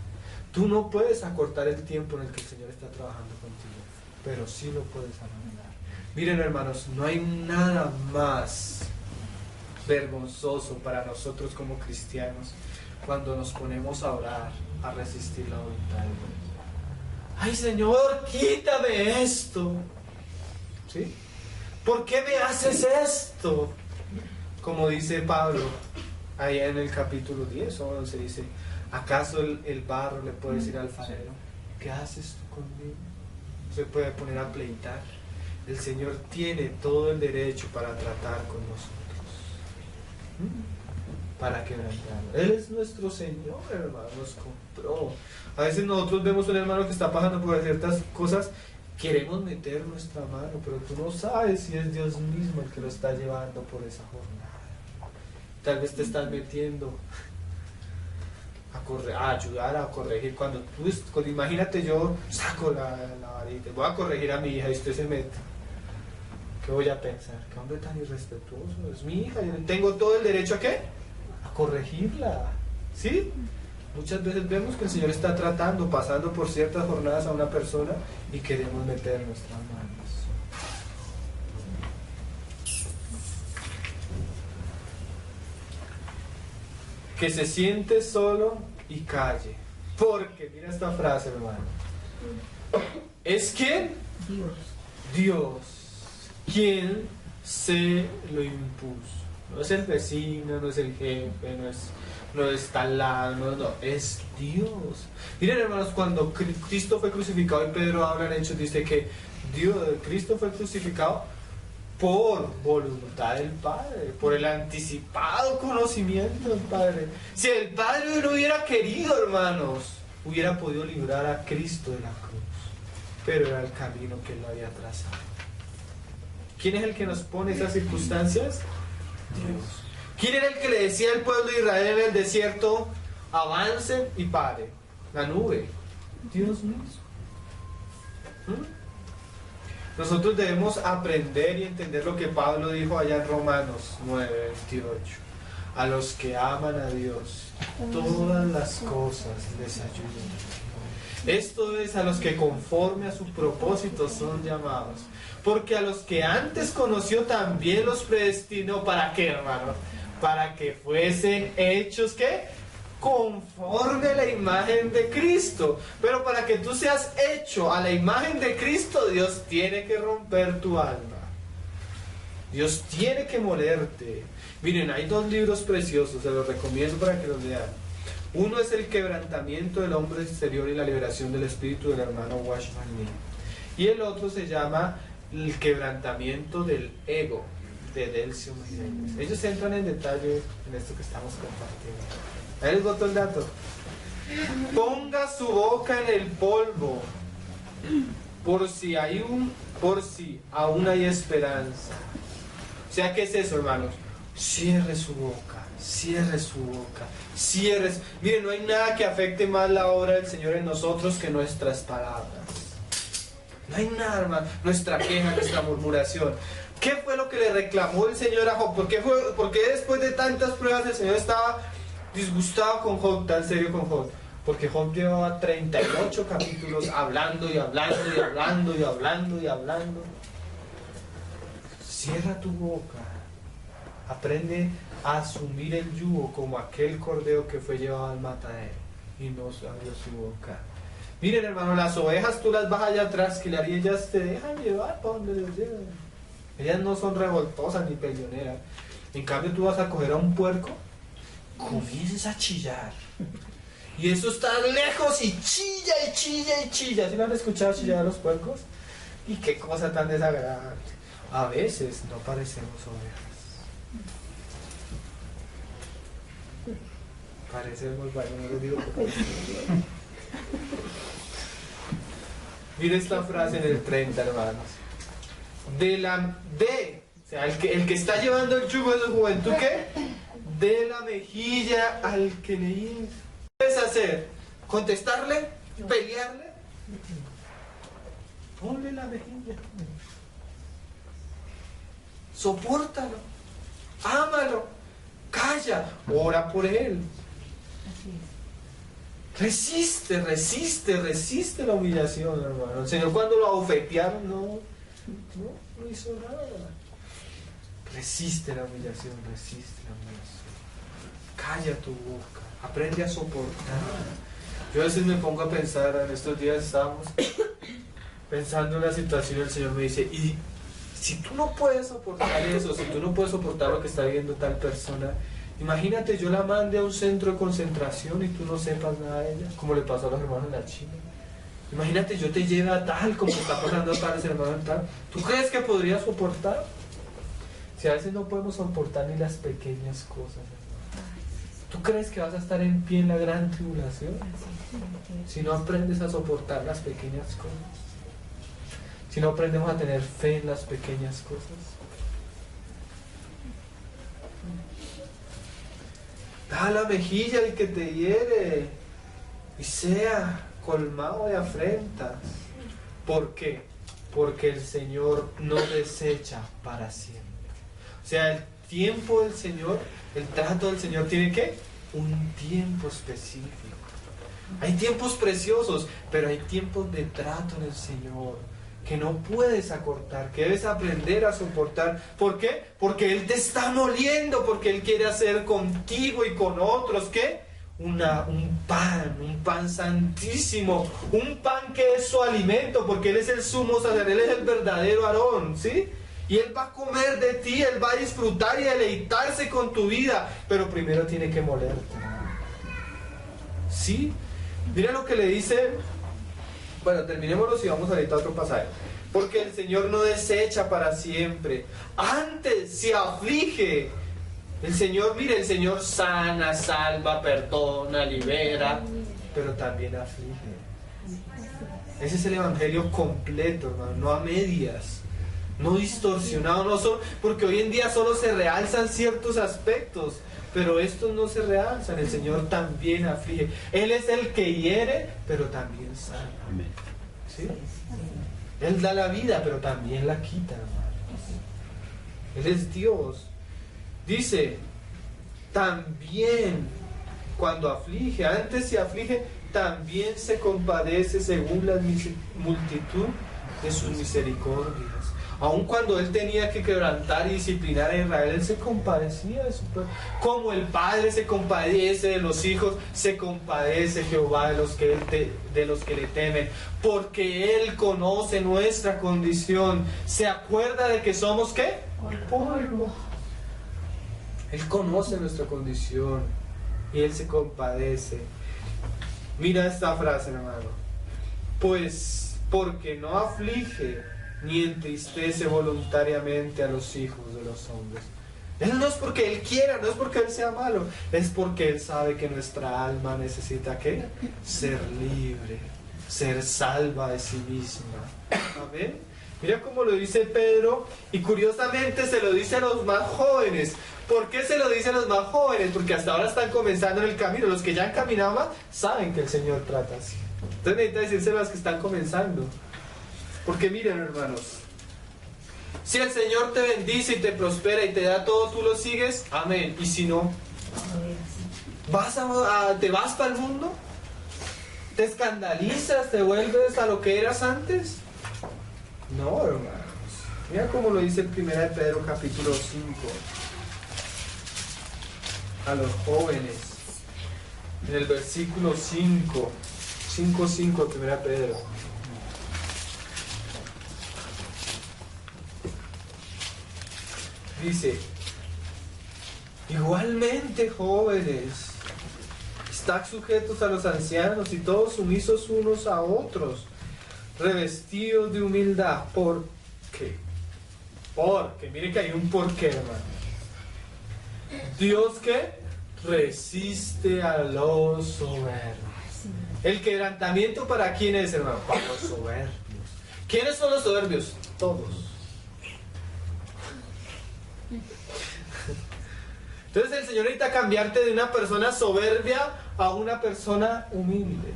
Tú no puedes acortar el tiempo en el que el Señor está trabajando contigo, pero sí lo puedes alargar. Miren, hermanos, no hay nada más vergonzoso para nosotros como cristianos cuando nos ponemos a orar, a resistir la voluntad de Dios. Ay, Señor, quítame esto. ¿Sí? ¿Por qué me haces esto? Como dice Pablo, allá en el capítulo 10 o 11, dice, ¿acaso el barro le puede decir al alfarero, ¿qué haces tú conmigo? Se puede poner a pleitar. El Señor tiene todo el derecho para tratar con nosotros. Para quebrantarnos. Él es nuestro Señor, hermano, nos compró. A veces nosotros vemos un hermano que está pasando por ciertas cosas, queremos meter nuestra mano, pero tú no sabes si es Dios mismo el que lo está llevando por esa jornada. Tal vez te estás metiendo a ayudar a corregir. Cuando imagínate, yo saco la varita, voy a corregir a mi hija y usted se mete. ¿Qué voy a pensar? ¿Qué hombre tan irrespetuoso? Es mi hija, yo tengo todo el derecho a ¿qué? A corregirla. ¿Sí? Muchas veces vemos que el Señor está tratando, pasando por ciertas jornadas a una persona y queremos meter nuestras manos. Que se siente solo y calle. Porque, mira esta frase, hermano. ¿Es quién? Dios. ¿Quién se lo impuso? No es el vecino, no es el jefe, no es tal lado, no, es Dios. Miren, hermanos, cuando Cristo fue crucificado, y Pedro habla en Hechos, dice que Cristo fue crucificado por voluntad del Padre, por el anticipado conocimiento del Padre. Si el Padre no hubiera querido, hermanos, hubiera podido librar a Cristo de la cruz, pero era el camino que Él había trazado. ¿Quién es el que nos pone esas circunstancias? Dios. ¿Quién era el que le decía al pueblo de Israel en el desierto, avancen y paren? La nube. Dios mismo. Nosotros debemos aprender y entender lo que Pablo dijo allá en Romanos 9:28. A los que aman a Dios, todas las cosas les ayudan. Esto es, a los que conforme a su propósito son llamados. Porque a los que antes conoció también los predestinó. ¿Para qué, hermano? Para que fuesen hechos, ¿qué? Conforme a la imagen de Cristo. Pero para que tú seas hecho a la imagen de Cristo, Dios tiene que romper tu alma. Dios tiene que molerte. Miren, hay dos libros preciosos, se los recomiendo para que los lean. Uno es El quebrantamiento del hombre exterior y la liberación del espíritu, del hermano Watchman Nee. Y el otro se llama El quebrantamiento del ego, de Delcio Meirelles. Ellos entran en detalle en esto que estamos compartiendo. Ahí les boto el dato. Ponga su boca en el polvo, por si aún hay esperanza. O sea, ¿qué es eso, hermanos? Cierre su boca, cierre su boca, cierre. Miren, no hay nada que afecte más la obra del Señor en nosotros que nuestras palabras. No hay nada, hermano. Nuestra queja, nuestra murmuración. ¿Qué fue lo que le reclamó el Señor a Job? ¿Por qué después de tantas pruebas el Señor estaba disgustado con Job, tan serio con Job? Porque Job llevaba 38 capítulos hablando y hablando y hablando y hablando y hablando. Cierra tu boca. Aprende a asumir el yugo como aquel cordero que fue llevado al matadero y no abrió su boca. Miren, hermano, las ovejas tú las vas allá atrás y ellas te dejan llevar para donde les llevan. Ellas no son revoltosas ni peleoneras. En cambio, tú vas a coger a un puerco, comienzas a chillar Y eso está lejos y chilla y chilla y chilla. ¿Sí lo han escuchado chillar a los puercos? Y qué cosa tan desagradable. A veces no parecemos ovejas. Parecemos, bueno, no les digo que parecemos. Mira esta frase en el 30, hermanos. O sea, el que está llevando el yugo de su juventud, ¿qué? De la mejilla al que le hizo. ¿Qué debes hacer? ¿Contestarle? ¿Pelearle? Ponle la mejilla. Sopórtalo. Ámalo. Calla. Ora por él. Resiste la humillación, hermano. El Señor cuando lo abofetearon no hizo nada. Resiste la humillación. Calla tu boca. Aprende a soportar. Yo a veces me pongo a pensar, en estos días estábamos pensando en la situación y el Señor me dice, y si tú no puedes soportar eso, si tú no puedes soportar lo que está viviendo tal persona, imagínate yo la mande a un centro de concentración y tú no sepas nada de ella, como le pasó a los hermanos de la China. Imagínate yo te lleve a tal, como está pasando a tales hermanos tal. ¿Tú crees que podrías soportar? Si a veces no podemos soportar ni las pequeñas cosas, hermano. ¿Tú crees que vas a estar en pie en la gran tribulación? Si no aprendes a soportar las pequeñas cosas. Si no aprendemos a tener fe en las pequeñas cosas. Da la mejilla al que te hiere y sea colmado de afrentas. ¿Por qué? Porque el Señor no desecha para siempre. O sea, el tiempo del Señor, el trato del Señor tiene ¿qué? Un tiempo específico. Hay tiempos preciosos, pero hay tiempos de trato en el Señor que no puedes acortar, que debes aprender a soportar. ¿Por qué? Porque Él te está moliendo, porque Él quiere hacer contigo y con otros, ¿qué? Un pan santísimo, un pan que es su alimento, porque Él es el sumo sacerdote, Él es el verdadero Aarón, ¿sí? Y Él va a comer de ti, Él va a disfrutar y deleitarse con tu vida, pero primero tiene que molerte. ¿Sí? Mira lo que le dice. Bueno, terminémoslo y vamos ahorita a otro pasaje. Porque el Señor no desecha para siempre, antes se aflige. El Señor, mire, el Señor sana, salva, perdona, libera, pero también aflige. Ese es el evangelio completo, hermano, no a medias, no distorsionado, no solo, porque hoy en día solo se realzan ciertos aspectos, pero estos no se realzan. El Señor también aflige. Él es el que hiere, pero también sana. ¿Sí? Él da la vida, pero también la quita, hermano. Él es Dios. Dice, también cuando aflige, antes se aflige, también se compadece según la multitud de sus misericordias. Aun cuando Él tenía que quebrantar y disciplinar a Israel, Él se compadecía de su pueblo. Como el Padre se compadece de los hijos, se compadece Jehová de los que le temen. Porque Él conoce nuestra condición. ¿Se acuerda de que somos qué? Polvo. Él conoce nuestra condición y Él se compadece. Mira esta frase, hermano. Pues porque no aflige ni entristece voluntariamente a los hijos de los hombres. Él no es porque Él quiera, no es porque Él sea malo, es porque Él sabe que nuestra alma necesita ¿qué? Ser libre, ser salva de sí misma. Amén. Mira cómo lo dice Pedro, y curiosamente se lo dice a los más jóvenes. ¿Por qué se lo dice a los más jóvenes? Porque hasta ahora están comenzando en el camino. Los que ya han caminado más saben que el Señor trata así. Entonces necesita decírselo a los que están comenzando. Porque miren, hermanos, si el Señor te bendice y te prospera y te da todo, tú lo sigues, amén. Y si no, ¿te vas para el mundo? ¿Te escandalizas? ¿Te vuelves a lo que eras antes? No, hermanos. Mira cómo lo dice 1 Pedro capítulo 5. A los jóvenes. En el versículo 5. 5:5, 1 Pedro. Dice, igualmente jóvenes, Estad sujetos a los ancianos y todos sumisos unos a otros, revestidos de humildad. ¿Por qué? Porque, mire que hay un porqué, hermano. Dios que resiste a los soberbios. El quebrantamiento, ¿para quién es, hermano? Para los soberbios. ¿Quiénes son los soberbios? Todos. Entonces el Señor necesita cambiarte de una persona soberbia a una persona humilde.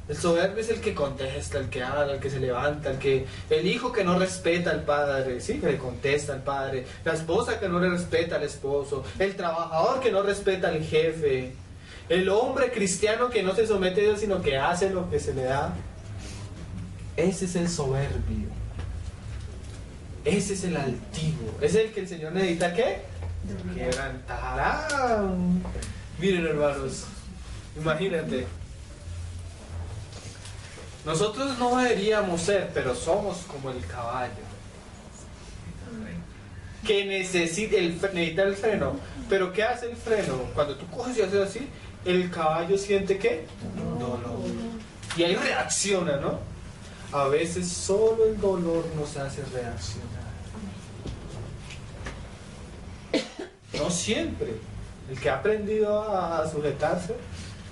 El soberbio es el que contesta, el que habla, el que se levanta, el hijo que no respeta al padre, ¿sí? Que le contesta al padre, la esposa que no le respeta al esposo, el trabajador que no respeta al jefe, el hombre cristiano que no se somete a Dios sino que hace lo que se le da. Ese es el soberbio. Ese es el altivo. Ese es el que el Señor necesita, ¿qué? Quebrantar. Miren, hermanos, imagínate. Nosotros no deberíamos ser, pero somos como el caballo que necesita el freno. Pero ¿qué hace el freno? Cuando tú coges y haces así, el caballo siente ¿qué? Dolor. Y ahí reacciona, ¿no? A veces solo el dolor nos hace reaccionar. No siempre. El que ha aprendido a sujetarse,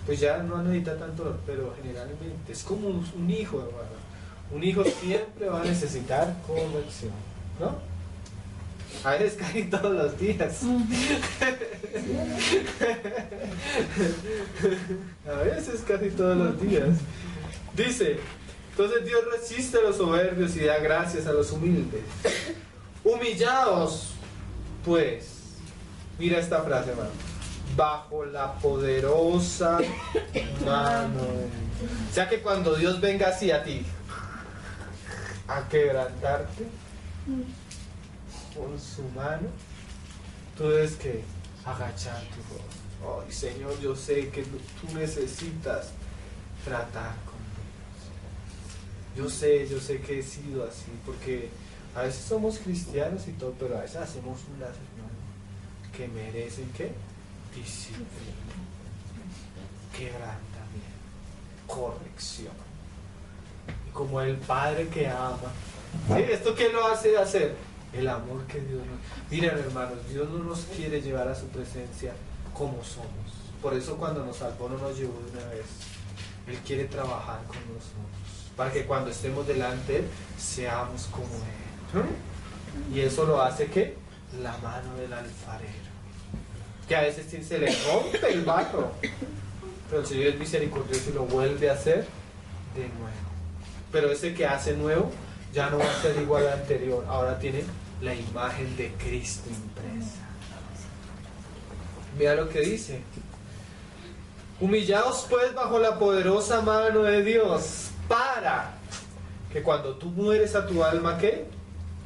pues ya no necesita tanto dolor, pero generalmente es como un hijo, hermano. Un hijo siempre va a necesitar corrección, ¿no? A veces casi todos los días. A veces casi todos los días. Dice, entonces Dios resiste a los soberbios y da gracias a los humildes. Humillaos, pues. Mira esta frase, hermano. Bajo la poderosa mano de Dios. O sea que cuando Dios venga así a ti, a quebrantarte con su mano, tú debes que agachar tu rostro. Ay, Señor, yo sé que tú necesitas tratar conmigo. Yo sé que he sido así, porque a veces somos cristianos y todo, pero a veces hacemos unas, hermano, que merecen ¿qué? Disciplina, quebrantamiento, corrección. Y como el Padre que ama, ¿sí? ¿Esto qué lo hace hacer? El amor que Dios nos... Miren, hermanos, Dios no nos quiere llevar a su presencia como somos. Por eso cuando nos salvó no nos llevó de una vez. Él quiere trabajar con nosotros, para que cuando estemos delante de Él, seamos como Él. Y eso lo hace ¿qué? La mano del alfarero, que a veces se le rompe el barro, pero el Señor es misericordioso y lo vuelve a hacer de nuevo. Pero ese que hace nuevo ya no va a ser igual al anterior, ahora tiene la imagen de Cristo impresa. Mira lo que dice: humillaos pues bajo la poderosa mano de Dios, para que cuando tú mueres a tu alma, ¿qué?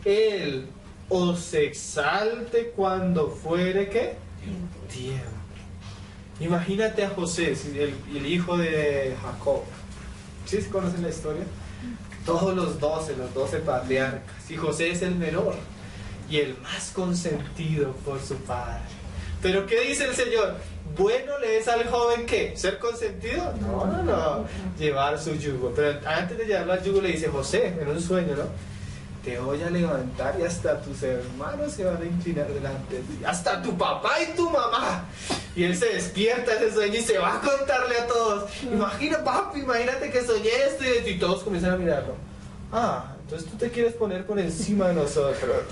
Él os exalte cuando fuere ¿qué? Tiempo. Imagínate a José, el hijo de Jacob. ¿Sí se conocen la historia? Todos los 12 patriarcas, y José es el menor y el más consentido por su padre. Pero ¿qué dice el Señor? Bueno le es al joven ¿qué? ¿Ser consentido? No. Llevar su yugo. Pero antes de llevarlo al yugo le dice: José, en un sueño, ¿no? Te voy a levantar y hasta tus hermanos se van a inclinar delante de ti, hasta tu papá y tu mamá. Y él se despierta de ese sueño y se va a contarle a todos. Imagínate que soñé esto, y todos comienzan a mirarlo. Ah, entonces tú te quieres poner por encima de nosotros.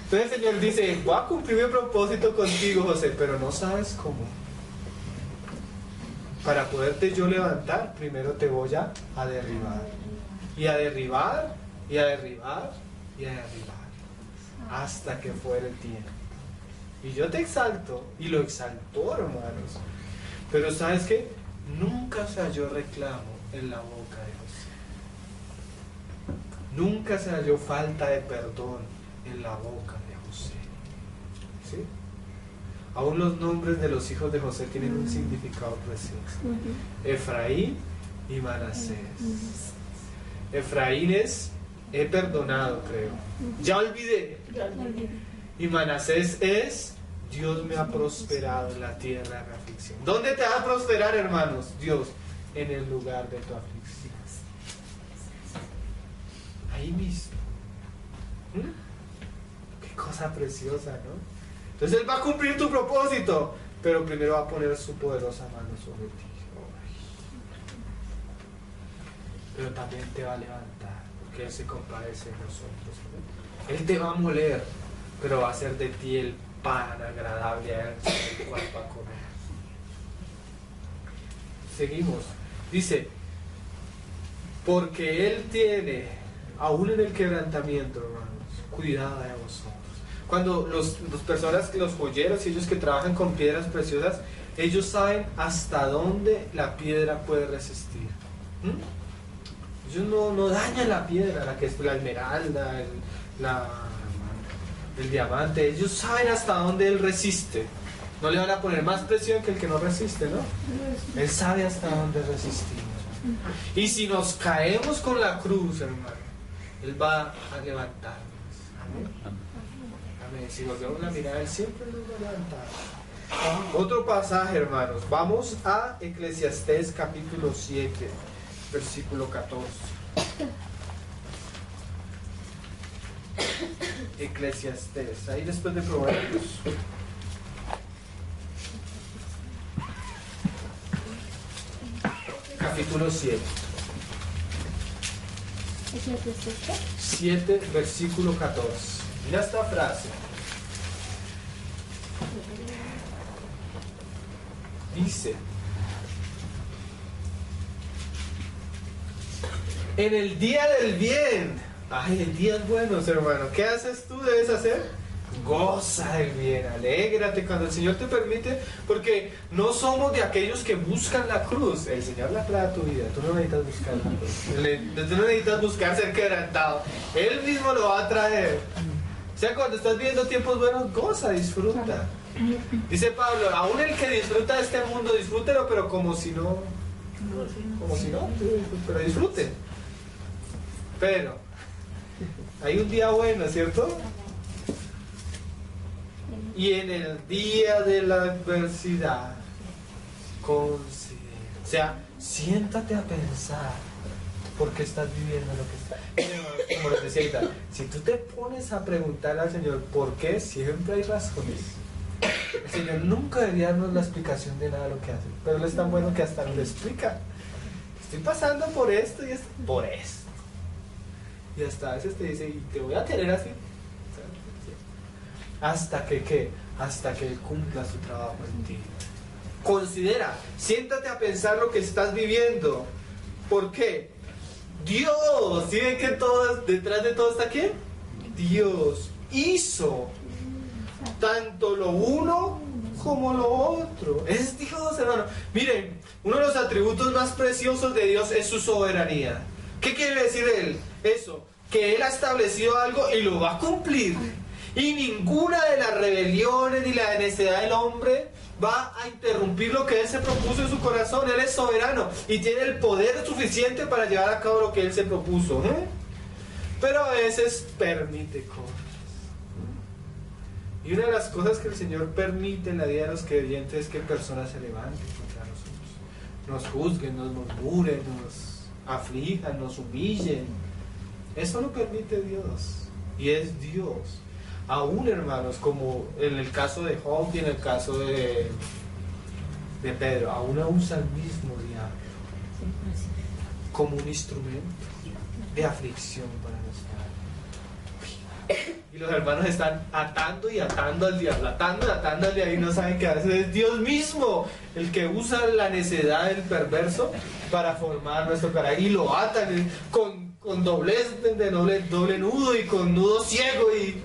Entonces el Señor dice: voy a cumplir mi propósito contigo, José, pero no sabes cómo. Para poderte yo levantar, primero te voy a derribar. Y a derribar, y a derribar, y a derribar, hasta que fuera el tiempo. Y yo te exalto, y lo exaltó, hermanos. Pero ¿sabes qué? Nunca se halló reclamo en la boca de José. Nunca se halló falta de perdón en la boca de José. ¿Sí? Aún los nombres de los hijos de José tienen un significado precioso: Efraín y Manasés. Efraín es: he perdonado, creo. Ya olvidé. Y Manasés es: Dios me ha prosperado en la tierra de mi aflicción. ¿Dónde te va a prosperar, hermanos? Dios, en el lugar de tu aflicción. Ahí mismo. Qué cosa preciosa, ¿no? Entonces Él va a cumplir tu propósito, pero primero va a poner su poderosa mano sobre ti. Pero también te va a levantar, porque Él se compadece de nosotros, ¿no? Él te va a moler, pero va a hacer de ti el pan agradable a Él, el cual va a comer. Seguimos. Dice, porque Él tiene, aún en el quebrantamiento, hermanos, cuidado de vosotros. Cuando los personas, los joyeros y ellos que trabajan con piedras preciosas, ellos saben hasta dónde la piedra puede resistir. Ellos no dañan la piedra, la que es la esmeralda, el diamante. Ellos saben hasta dónde él resiste. No le van a poner más presión que el que no resiste, ¿no? Él sabe hasta dónde resistimos. Y si nos caemos con la cruz, hermano, Él va a levantarnos. Amén. Amén. Si volvemos la mirada, Él siempre nos va a levantar. Otro pasaje, hermanos. Vamos a Eclesiastés capítulo 7, versículo 14. Eclesiastés, ahí después de Proverbios. Capítulo 7. 7, versículo 14. Mira esta frase. Dice: en el día del bien. Ay, el día es bueno, hermano. ¿Qué haces tú? Debes hacer. Goza del bien, alégrate cuando el Señor te permite, porque no somos de aquellos que buscan la cruz. El Señor la trae a tu vida. Tú no necesitas buscar la cruz. Tú no necesitas buscar ser quebrantado. Él mismo lo va a traer. O sea, cuando estás viviendo tiempos buenos, goza, disfruta. Dice Pablo, aún el que disfruta de este mundo, disfrútelo, pero como si no, pero disfrute. Pero hay un día bueno, ¿cierto? Y en el día de la adversidad, considera. O sea, siéntate a pensar por qué estás viviendo lo que estás. Como les decía ahorita, si tú te pones a preguntar al Señor por qué, siempre hay razones. El Señor nunca debería darnos la explicación de nada de lo que hace, pero Él es tan bueno que hasta nos lo explica. Estoy pasando por esto y esto, por esto. Y hasta a veces te dice, y te voy a tener así. Hasta que, ¿qué? Hasta que Él cumpla su trabajo en ti. Considera, siéntate a pensar lo que estás viviendo. ¿Por qué? Dios, ¿sí ven que todo, detrás de todo está quién? Dios hizo tanto lo uno como lo otro. Es Dios, hermano. Miren, uno de los atributos más preciosos de Dios es su soberanía. ¿Qué quiere decir Él? Eso, que Él ha establecido algo y lo va a cumplir. Y ninguna de las rebeliones ni la necesidad del hombre va a interrumpir lo que Él se propuso en su corazón. Él es soberano y tiene el poder suficiente para llevar a cabo lo que Él se propuso. Pero a veces permite cosas. Y una de las cosas que el Señor permite en la vida de los creyentes es que personas se levanten contra nosotros. Nos juzguen, nos murmuren, nos aflijan, nos humillen. Eso lo permite Dios. Y es Dios. Aún, hermanos, como en el caso de Job y en el caso de Pedro, aún usa el mismo diablo como un instrumento de aflicción para nuestra vida. Y los hermanos están atando y atando al diablo, atando y atando al diablo, y no saben que a veces es Dios mismo el que usa la necedad del perverso para formar nuestro carácter, y lo atan con doblez de doble nudo y con nudo ciego. Y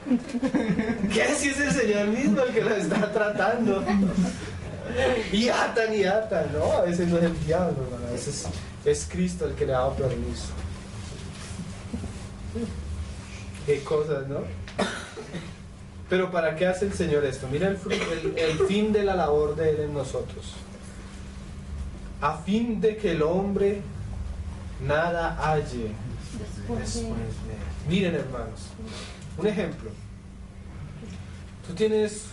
¿qué si es el Señor mismo el que lo está tratando? Y atan, no, a veces no es el diablo, hermano, a veces es Cristo el que le ha dado permiso. Qué cosas, ¿no? Pero ¿para qué hace el Señor esto? Mira el fin de la labor de Él en nosotros. A fin de que el hombre nada halle después de Él. Miren, hermanos, un ejemplo. Tú tienes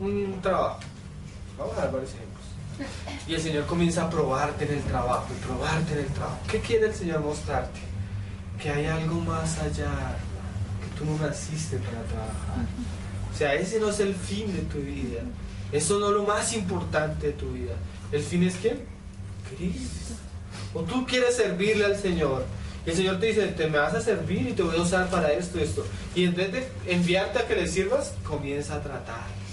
un trabajo. Vamos a dar varios ejemplos. Y el Señor comienza a probarte en el trabajo, y probarte en el trabajo. ¿Qué quiere el Señor mostrarte? Que hay algo más allá, que tú no naciste para trabajar. O sea, ese no es el fin de tu vida. Eso no es lo más importante de tu vida. ¿El fin es quién? Cristo. O tú quieres servirle al Señor. Y el Señor te dice, te me vas a servir y te voy a usar para esto y esto. Y en vez de enviarte a que le sirvas, comienza a tratar.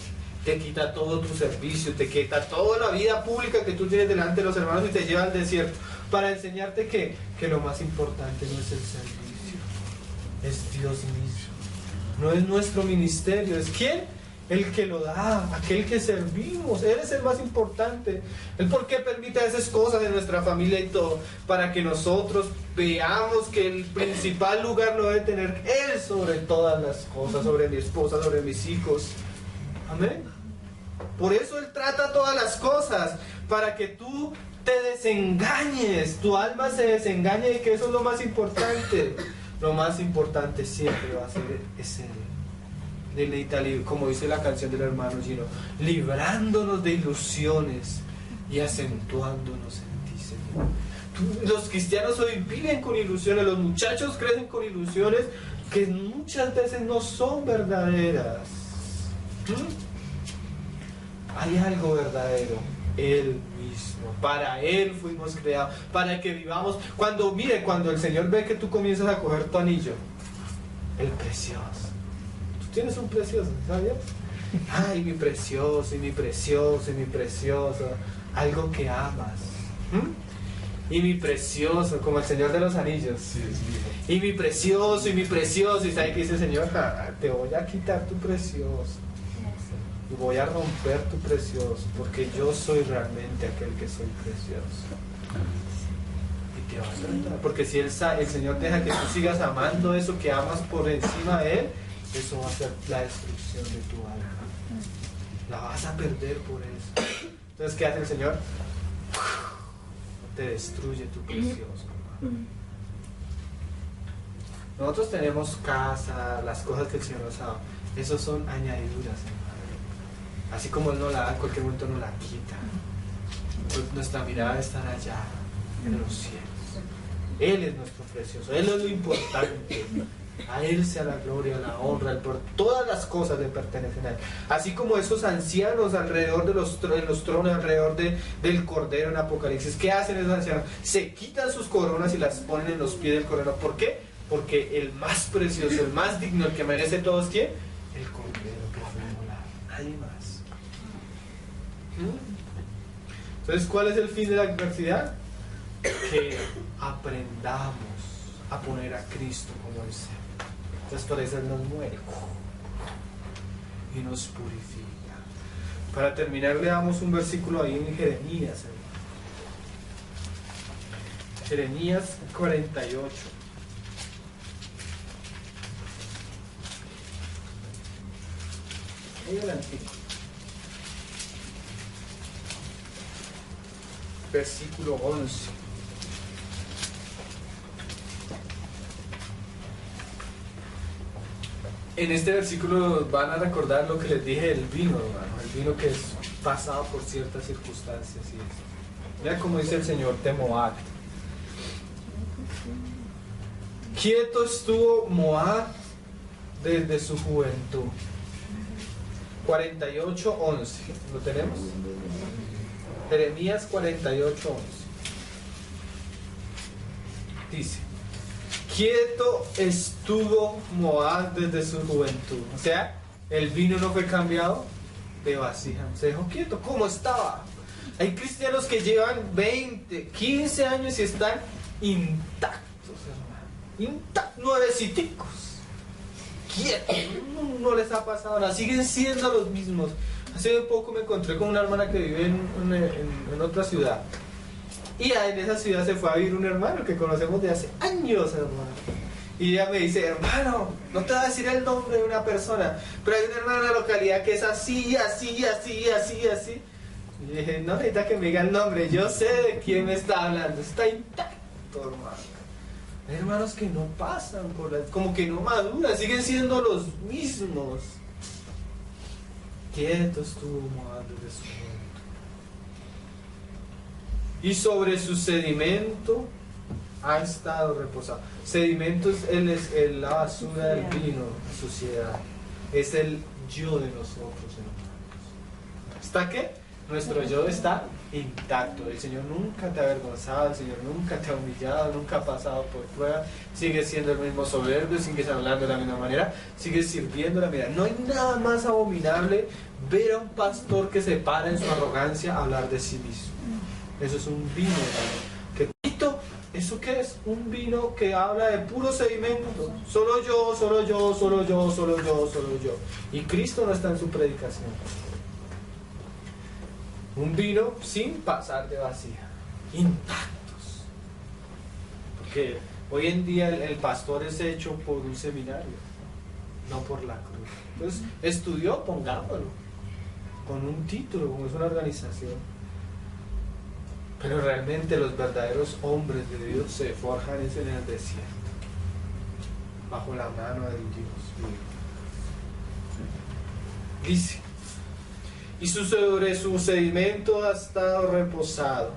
Te quita todo tu servicio, te quita toda la vida pública que tú tienes delante de los hermanos y te lleva al desierto para enseñarte que lo más importante no es el servicio, es Dios mismo. No es nuestro ministerio, es ¿quién? El que lo da, aquel que servimos. Él es el más importante. Él por qué permite esas cosas en nuestra familia y todo, para que nosotros veamos que el principal lugar lo debe tener Él sobre todas las cosas, sobre mi esposa, sobre mis hijos. Amén. Por eso Él trata todas las cosas, para que tú te desengañes, tu alma se desengañe de que eso es lo más importante. Lo más importante siempre va a ser ese deleita, como dice la canción del hermano Gino, librándonos de ilusiones y acentuándonos en ti, Señor. Los cristianos hoy viven con ilusiones, los muchachos crecen con ilusiones que muchas veces no son verdaderas. Hay algo verdadero, Él mismo. Para Él fuimos creados, para que vivamos. Cuando el Señor ve que tú comienzas a coger tu anillo, el precioso. Tú tienes un precioso, ¿sabías? Ay, mi precioso, y mi precioso, y mi precioso. Algo que amas. Y mi precioso, como el Señor de los Anillos. Y mi precioso, y mi precioso. ¿Y sabe qué dice el Señor? Te voy a quitar tu precioso. Y voy a romper tu precioso, porque yo soy realmente aquel que soy precioso. Y te vas a tratar, porque si el Señor deja que tú sigas amando eso que amas por encima de Él, eso va a ser la destrucción de tu alma. La vas a perder por eso. Entonces, ¿qué hace el Señor? Te destruye tu precioso. Nosotros tenemos casa, las cosas que el Señor nos ha dado. Esos son añadiduras, hermano. Así como Él nos la da, en cualquier momento nos la quita. Pues nuestra mirada está allá, en los cielos. Él es nuestro precioso, Él es lo importante. A Él sea la gloria, la honra, todas las cosas le pertenecen a Él. Así como esos ancianos alrededor de los tronos, alrededor del Cordero en Apocalipsis. ¿Qué hacen esos ancianos? Se quitan sus coronas y las ponen en los pies del Cordero. ¿Por qué? Porque el más precioso, el más digno, el que merece todo es ¿quién? El Cordero que fue inmolado. Nadie más. Entonces, ¿cuál es el fin de la adversidad? Que aprendamos a poner a Cristo como el Señor. Entonces, por eso Él nos muere y nos purifica. Para terminar, le damos un versículo ahí en Jeremías. Jeremías 48. Ahí adelante. Versículo 11. En este versículo van a recordar lo que les dije del vino, hermano, el vino que es pasado por ciertas circunstancias y eso. Mira cómo dice el Señor de Moab. Quieto estuvo Moab desde su juventud. 48:11. ¿Lo tenemos? Jeremías 48:11. Dice: quieto estuvo Moab desde su juventud. O sea, el vino no fue cambiado de vasija. Se dejó quieto, como estaba. Hay cristianos que llevan 20, 15 años y están intactos, hermano. Intactos, nueveciticos. Quietos. No les ha pasado nada. Siguen siendo los mismos. Hace poco me encontré con una hermana que vive en otra ciudad. Y en esa ciudad se fue a vivir un hermano que conocemos de hace años, hermano. Y ella me dice: hermano, no te voy a decir el nombre de una persona, pero hay un hermano en la localidad que es así, así, así, así, así. Y dije: no necesita que me diga el nombre, yo sé de quién me está hablando. Está intacto, hermano. Hay hermanos que no pasan por como que no maduran, siguen siendo los mismos. Quieto estuvo Moab desde su juventud. Y sobre su sedimento ha estado reposado. Sedimento es la basura del vino, la suciedad. Es el yo de nosotros, hermanos. ¿Está qué? Nuestro yo está intacto. El Señor nunca te ha avergonzado, el Señor nunca te ha humillado, nunca ha pasado por prueba. Sigues siendo el mismo soberbio, sigues hablando de la misma manera, sigues sirviendo de la manera. No hay nada más abominable ver a un pastor que se para en su arrogancia a hablar de sí mismo. Eso es un vino, hermano. ¿Eso qué es? Un vino que habla de puro sedimento. Solo yo, solo yo, solo yo, solo yo, solo yo. Y Cristo no está en su predicación. Un vino sin pasar de vasija. Intactos. Porque hoy en día el pastor es hecho por un seminario, no por la cruz. Entonces, estudió, pongámoslo. Con un título, como es una organización. Pero realmente los verdaderos hombres de Dios se forjan en el desierto, bajo la mano del Dios vivo. Dice, y sobre su sedimento ha estado reposado,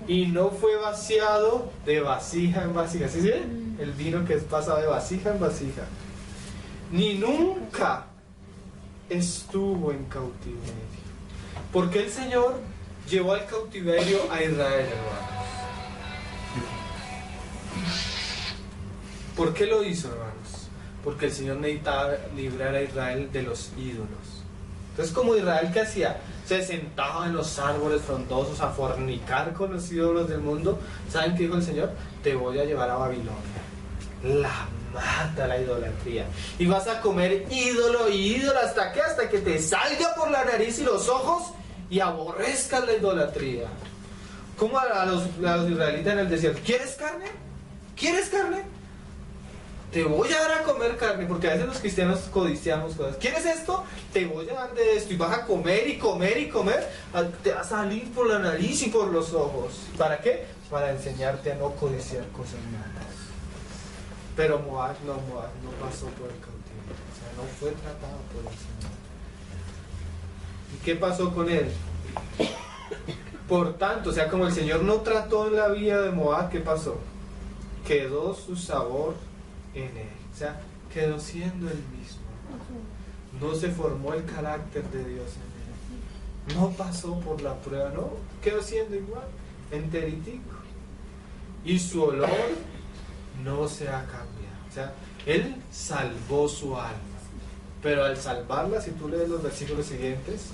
y no fue vaciado de vasija en vasija. ¿Sí? El vino que es pasado de vasija en vasija. Ni nunca estuvo en cautiverio. Porque el Señor llevó al cautiverio a Israel, hermanos. ¿Por qué lo hizo, hermanos? Porque el Señor necesitaba librar a Israel de los ídolos. Entonces, como Israel, ¿qué hacía? Se sentaba en los árboles frondosos a fornicar con los ídolos del mundo. ¿Saben qué dijo el Señor? Te voy a llevar a Babilonia. La mata la idolatría. Y vas a comer ídolo y ídolo. ¿Hasta qué? Hasta que te salga por la nariz y los ojos y aborrezcas la idolatría. Como a los israelitas en el desierto. ¿Quieres carne? ¿Quieres carne? Te voy a dar a comer carne, porque a veces los cristianos codiciamos cosas. ¿Quieres esto? Te voy a dar de esto. Y vas a comer y comer y comer. Te va a salir por la nariz y por los ojos. ¿Para qué? Para enseñarte a no codiciar cosas malas. Pero Moab no pasó por el cautiverio. O sea, no fue tratado por el Señor. ¿Y qué pasó con él? Por tanto, o sea, como el Señor no trató en la vida de Moab, ¿qué pasó? Quedó su sabor en él. O sea, quedó siendo el mismo. No se formó el carácter de Dios en él. No pasó por la prueba, no. Quedó siendo igual, enteritico. Y su olor no se ha cambiado. O sea, él salvó su alma. Pero al salvarla, si tú lees los versículos siguientes,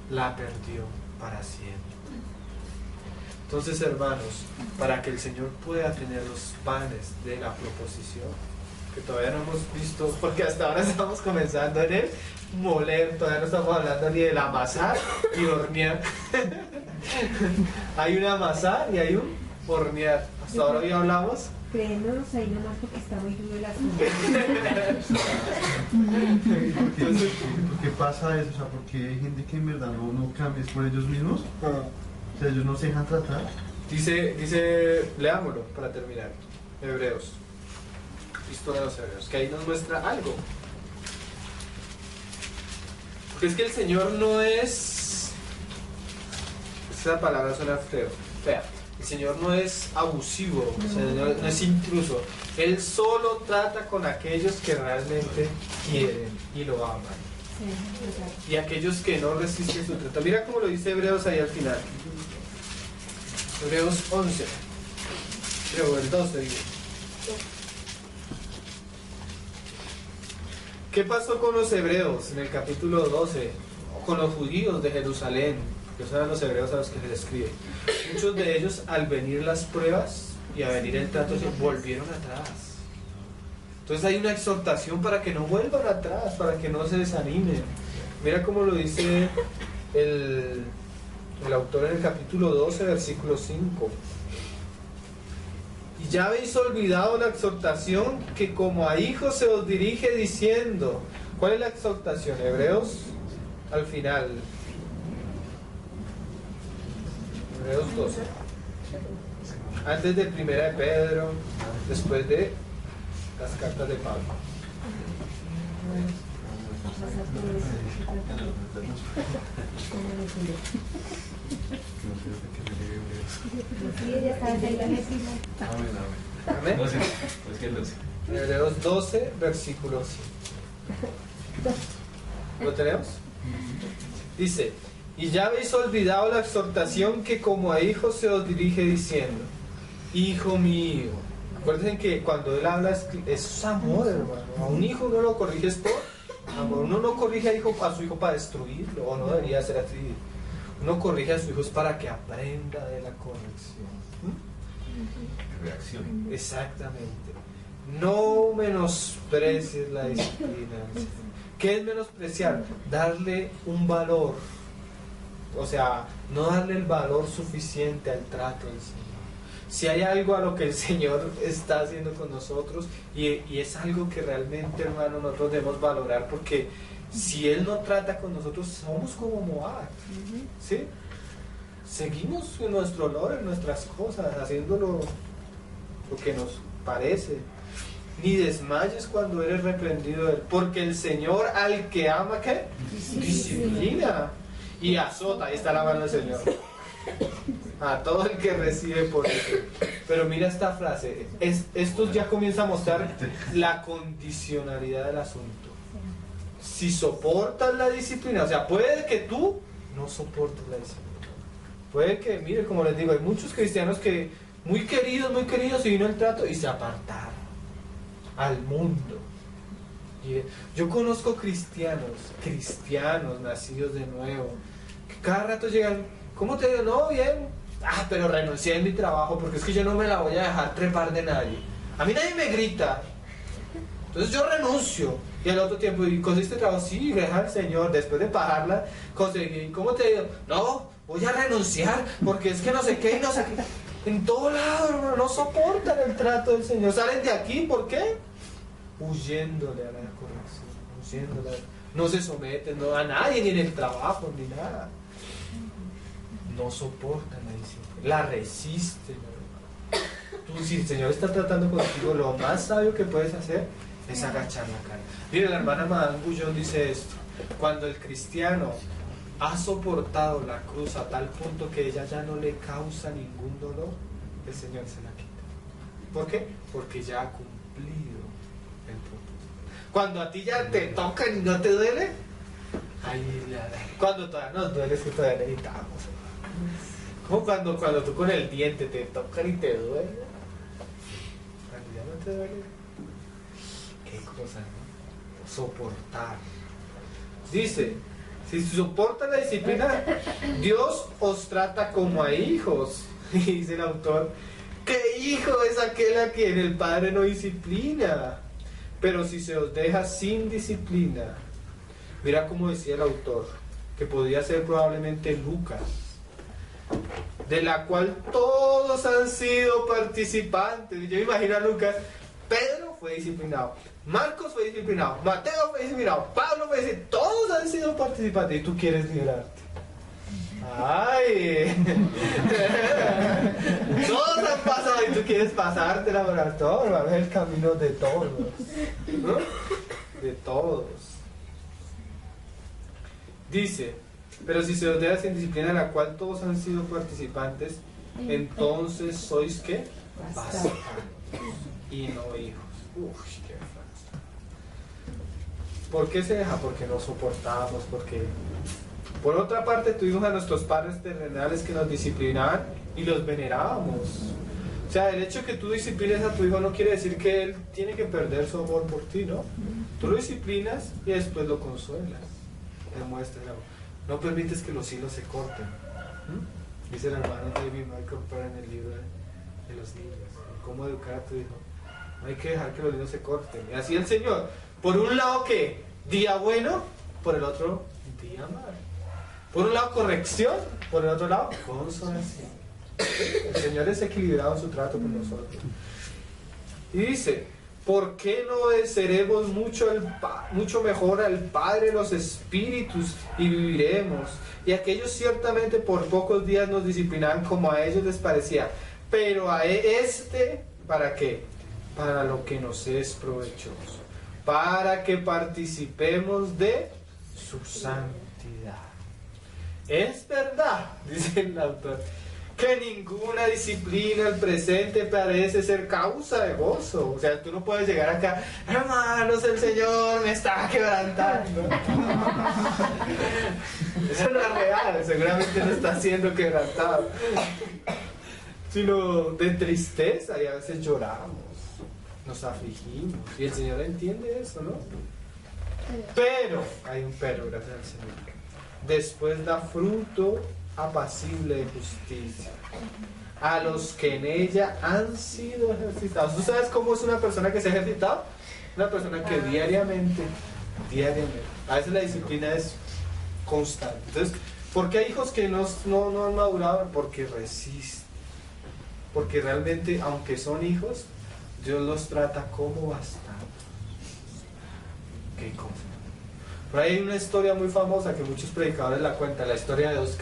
la perdió para siempre. Entonces, hermanos, para que el Señor pueda tener los panes de la proposición, que todavía no hemos visto, porque hasta ahora estamos comenzando en el moler, todavía no estamos hablando ni del amasar y hornear. Hay un amasar y hay un hornear. Hasta ahora hoy hablamos. Créenos ahí nomás porque está muy duro el asunto. ¿Por qué pasa eso? O sea, porque hay gente que en verdad no cambia, es por ellos mismos. O sea, ellos no se dejan tratar. Dice, leámoslo para terminar. Hebreos. Historia de los Hebreos, que ahí nos muestra algo. Porque es que el Señor no es... Esa palabra suena fea. El Señor no es abusivo, el Señor no es intruso. Él solo trata con aquellos que realmente quieren y lo aman. Y aquellos que no resisten su trato. Mira cómo lo dice Hebreos ahí al final. Hebreos 11. Creo, el 12 digo. ¿Qué pasó con los hebreos en el capítulo 12? Con los judíos de Jerusalén, que son los hebreos a los que se les escribe. Muchos de ellos, al venir las pruebas y a venir el trato, se volvieron atrás. Entonces hay una exhortación para que no vuelvan atrás, para que no se desanimen. Mira cómo lo dice el autor en el capítulo 12, versículo 5. Y ya habéis olvidado la exhortación que como a hijos se os dirige diciendo. ¿Cuál es la exhortación? Hebreos al final. Hebreos 12. Antes de Primera de Pedro, después de las cartas de Pablo. pasar todo eso. ¿Cómo decirlo? Sí, ella está en la décima. Amén. 12. Pues que el 12. Hebreos 12, versículo 5. ¿Lo tenemos? Dice: y ya habéis olvidado la exhortación que como a hijos se os dirige diciendo: hijo mío. Acuérdense que cuando él habla es amor, hermano. A un hijo uno lo corrige es por amor. Uno no corrige a su hijo para destruirlo, o no debería ser así. Uno corrige a su hijo es para que aprenda de la corrección. Reacción. Exactamente. No menosprecies la disciplina. ¿Qué es menospreciar? Darle un valor. O sea, no darle el valor suficiente al trato del Señor. Si hay algo a lo que el Señor está haciendo con nosotros, y es algo que realmente, hermano, nosotros debemos valorar, porque si Él no trata con nosotros, somos como Moab, ¿sí? Seguimos en nuestro olor, en nuestras cosas, haciendo lo que nos parece. Ni desmayes cuando eres reprendido de Él, porque el Señor al que ama, ¿qué? Disciplina y azota. Ahí está la mano del Señor a todo el que recibe por eso. Pero mira esta frase, esto ya comienza a mostrar la condicionalidad del asunto. Si soportas la disciplina, o sea, puede que tú no soportes la disciplina. Puede que, mire, como les digo, hay muchos cristianos que muy queridos, y vino el trato y se apartaron al mundo. Y yo conozco cristianos nacidos de nuevo, que cada rato llegan: ¿cómo te digo? No, bien. Pero renuncié en mi trabajo porque es que yo no me la voy a dejar trepar de nadie. A mí nadie me grita. Entonces yo renuncio. Y al otro tiempo, ¿y conseguiste trabajo? Sí, deja al Señor. Después de pagarla, conseguí. ¿Cómo te digo? No, voy a renunciar porque es que no sé qué y no sé qué. En todo lado, hermano, no soportan el trato del Señor. Salen de aquí, ¿por qué? Huyéndole a la corrección. No se someten a nadie, ni en el trabajo, ni nada. No soportan la disciplina, la resisten. Tú, si el Señor está tratando contigo, lo más sabio que puedes hacer es agachar la cara. Mire, la hermana Madame Guyon dice esto: cuando el cristiano ha soportado la cruz a tal punto que ella ya no le causa ningún dolor, el Señor se la quita. ¿Por qué? Porque ya ha cumplido el propósito. Cuando a ti ya te tocan y no te duele, cuando todavía nos duele, es que todavía necesitamos. Como cuando tú con el diente te tocan y te duele. Cuando ya no te duele. Qué cosa, ¿no? Soportar. Dice: si soportan la disciplina, Dios os trata como a hijos. Y dice el autor: ¿qué hijo es aquel a quien el padre no disciplina? Pero si se os deja sin disciplina. Mira cómo decía el autor, que podría ser probablemente Lucas, de la cual todos han sido participantes. Yo me imagino a Lucas. Pedro fue disciplinado, Marcos fue disciplinado, Mateo fue disciplinado, Pablo fue disciplinado. Todos han sido participantes. Y tú quieres librarte. ¡Ay! Todos han pasado y tú quieres pasarte la maratón. Hermano, es el camino de todos, ¿no? De todos. Dice: pero si se os deja sin disciplina, en la cual todos han sido participantes, entonces sois ¿qué? Bastardos y no hijos. Uf, qué frase. ¿Por qué se deja? Porque no soportamos, porque por otra parte tuvimos a nuestros padres terrenales que nos disciplinaban y los venerábamos. O sea, el hecho de que tú disciplines a tu hijo no quiere decir que él tiene que perder su amor por ti, ¿no? Tú lo disciplinas y después lo consuelas, le muestras el amor. No permites que los hilos se corten. Dice el hermano David Michael en el libro de los niños: cómo educar a tu hijo. No hay que dejar que los hilos se corten. Y así el Señor, por un lado, ¿qué? Día bueno, por el otro, día malo. Por un lado, corrección, por el otro lado, consolación. El Señor es equilibrado en su trato con nosotros. Y dice: ¿por qué no obedeceremos mucho mejor al Padre de los Espíritus y viviremos? Y aquellos ciertamente por pocos días nos disciplinaban como a ellos les parecía, pero a este, ¿para qué? Para lo que nos es provechoso. para que participemos de su santidad. Es verdad, dice el autor, que ninguna disciplina al presente parece ser causa de gozo. O sea, tú no puedes llegar acá, hermanos, el Señor me está quebrantando. Eso no es real, seguramente no está siendo quebrantado, sino de tristeza, y a veces lloramos, nos afligimos, y el Señor entiende eso, ¿no? Pero, hay un pero, gracias al Señor, después da fruto apacible de justicia a los que en ella han sido ejercitados. ¿Tú sabes cómo es una persona que se ha ejercitado? Una persona que diariamente, a veces la disciplina es constante. Entonces, ¿por qué hay hijos que no han madurado? Porque resisten, porque realmente, aunque son hijos, Dios los trata como bastardos. ¿Qué cosa? Por ahí hay una historia muy famosa que muchos predicadores la cuentan, la historia de dos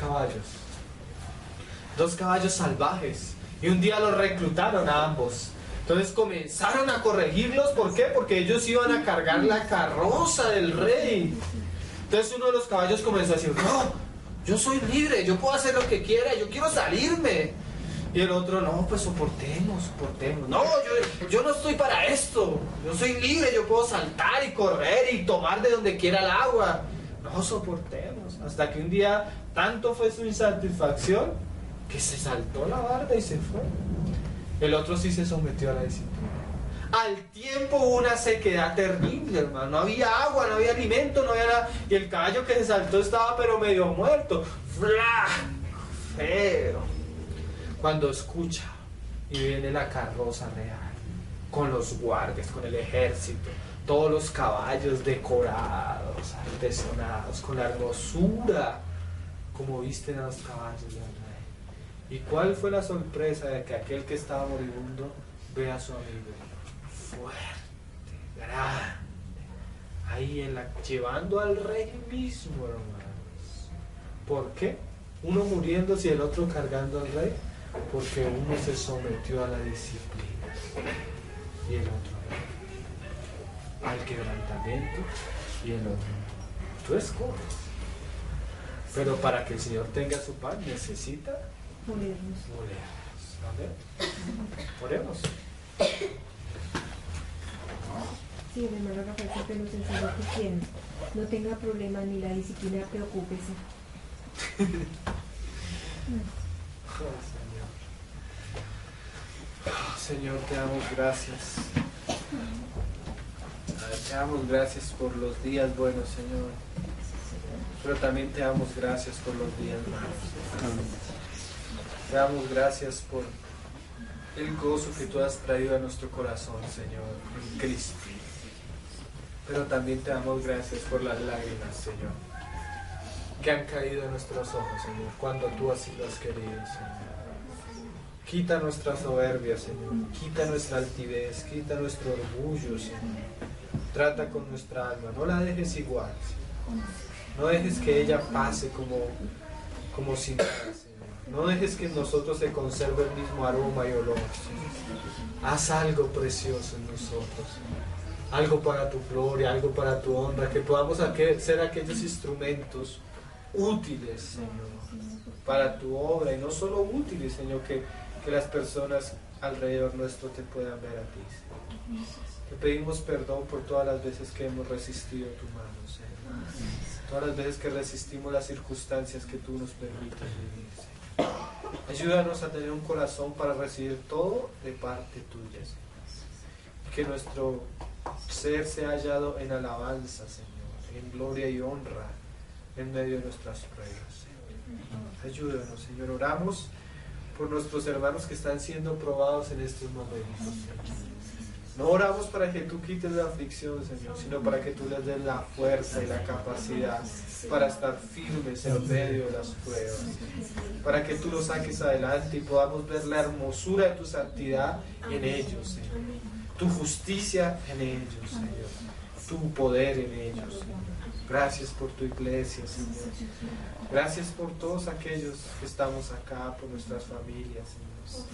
caballos salvajes, y un día los reclutaron a ambos. Entonces comenzaron a corregirlos. ¿Por qué? Porque ellos iban a cargar la carroza del rey. Entonces uno de los caballos comenzó a decir, no, yo soy libre, yo puedo hacer lo que quiera, yo quiero salirme. Y el otro, no, pues soportemos. No, yo no estoy para esto. Yo soy libre, yo puedo saltar y correr y tomar de donde quiera el agua. No, soportemos. Hasta que un día tanto fue su insatisfacción que se saltó la barda y se fue. El otro sí se sometió a la disciplina. Al tiempo hubo una sequedad terrible, hermano. No había agua, no había alimento, no había nada. Y el caballo que se saltó estaba pero medio muerto. Feo. Cuando escucha y viene la carroza real, con los guardias, con el ejército, todos los caballos decorados, artesonados, con la hermosura como visten a los caballos del rey. ¿Y cuál fue la sorpresa de que aquel que estaba moribundo ve a su amigo fuerte, grande, ahí llevando al rey mismo, hermanos? ¿Por qué? Uno muriéndose y el otro cargando al rey. Porque uno se sometió a la disciplina y el otro al quebrantamiento y el otro. Tú escoges. Pero para que el Señor tenga su paz necesita molernos. Amén. Oremos. Sí, el hermano Rafael siempre nos enseñó que quien no tenga problema ni la disciplina, preocúpese. Señor, te damos gracias. Te damos gracias por los días buenos, Señor. Pero también te damos gracias por los días malos. Te damos gracias por el gozo que tú has traído a nuestro corazón, Señor, en Cristo. Pero también te damos gracias por las lágrimas, Señor, que han caído en nuestros ojos, Señor, cuando tú así lo has querido, Señor. Quita nuestra soberbia, Señor. Quita nuestra altivez, quita nuestro orgullo, Señor. Trata con nuestra alma. No la dejes igual, Señor. No dejes que ella pase como sin nada, Señor. No dejes que en nosotros se conserve el mismo aroma y olor, Señor. Haz algo precioso en nosotros, Señor. Algo para tu gloria, algo para tu honra. Que podamos ser aquellos instrumentos útiles, Señor, para tu obra. Y no solo útiles, Señor, que las personas alrededor nuestro te puedan ver a ti, Señor. Te pedimos perdón por todas las veces que hemos resistido tu mano, Señor. Todas las veces que resistimos las circunstancias que tú nos permites vivir, Señor. Ayúdanos a tener un corazón para recibir todo de parte tuya, Señor. Que nuestro ser sea hallado en alabanza, Señor, en gloria y honra en medio de nuestras pruebas, Señor. Ayúdanos, Señor. Oramos por nuestros hermanos que están siendo probados en estos momentos, Señor. No oramos para que tú quites la aflicción, Señor, sino para que tú les des la fuerza y la capacidad para estar firmes en medio de las pruebas, para que tú los saques adelante y podamos ver la hermosura de tu santidad en ellos, Señor, tu justicia en ellos, Señor, tu poder en ellos, Señor. Gracias por tu iglesia, Señor. Gracias por todos aquellos que estamos acá, por nuestras familias, Señor.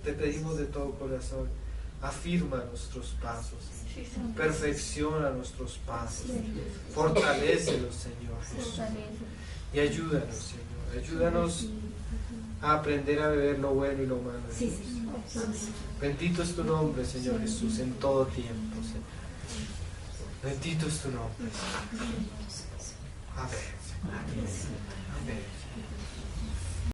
Te pedimos de todo corazón Afirma nuestros pasos, perfecciona nuestros pasos, fortalécelos, Señor Jesús, y ayúdanos, Señor, ayúdanos a aprender a beber lo bueno y lo malo. Bendito es tu nombre, Señor Jesús, en todo tiempo, Señor. Bendito es tu nombre, Señor. Amén, Señor. Amén.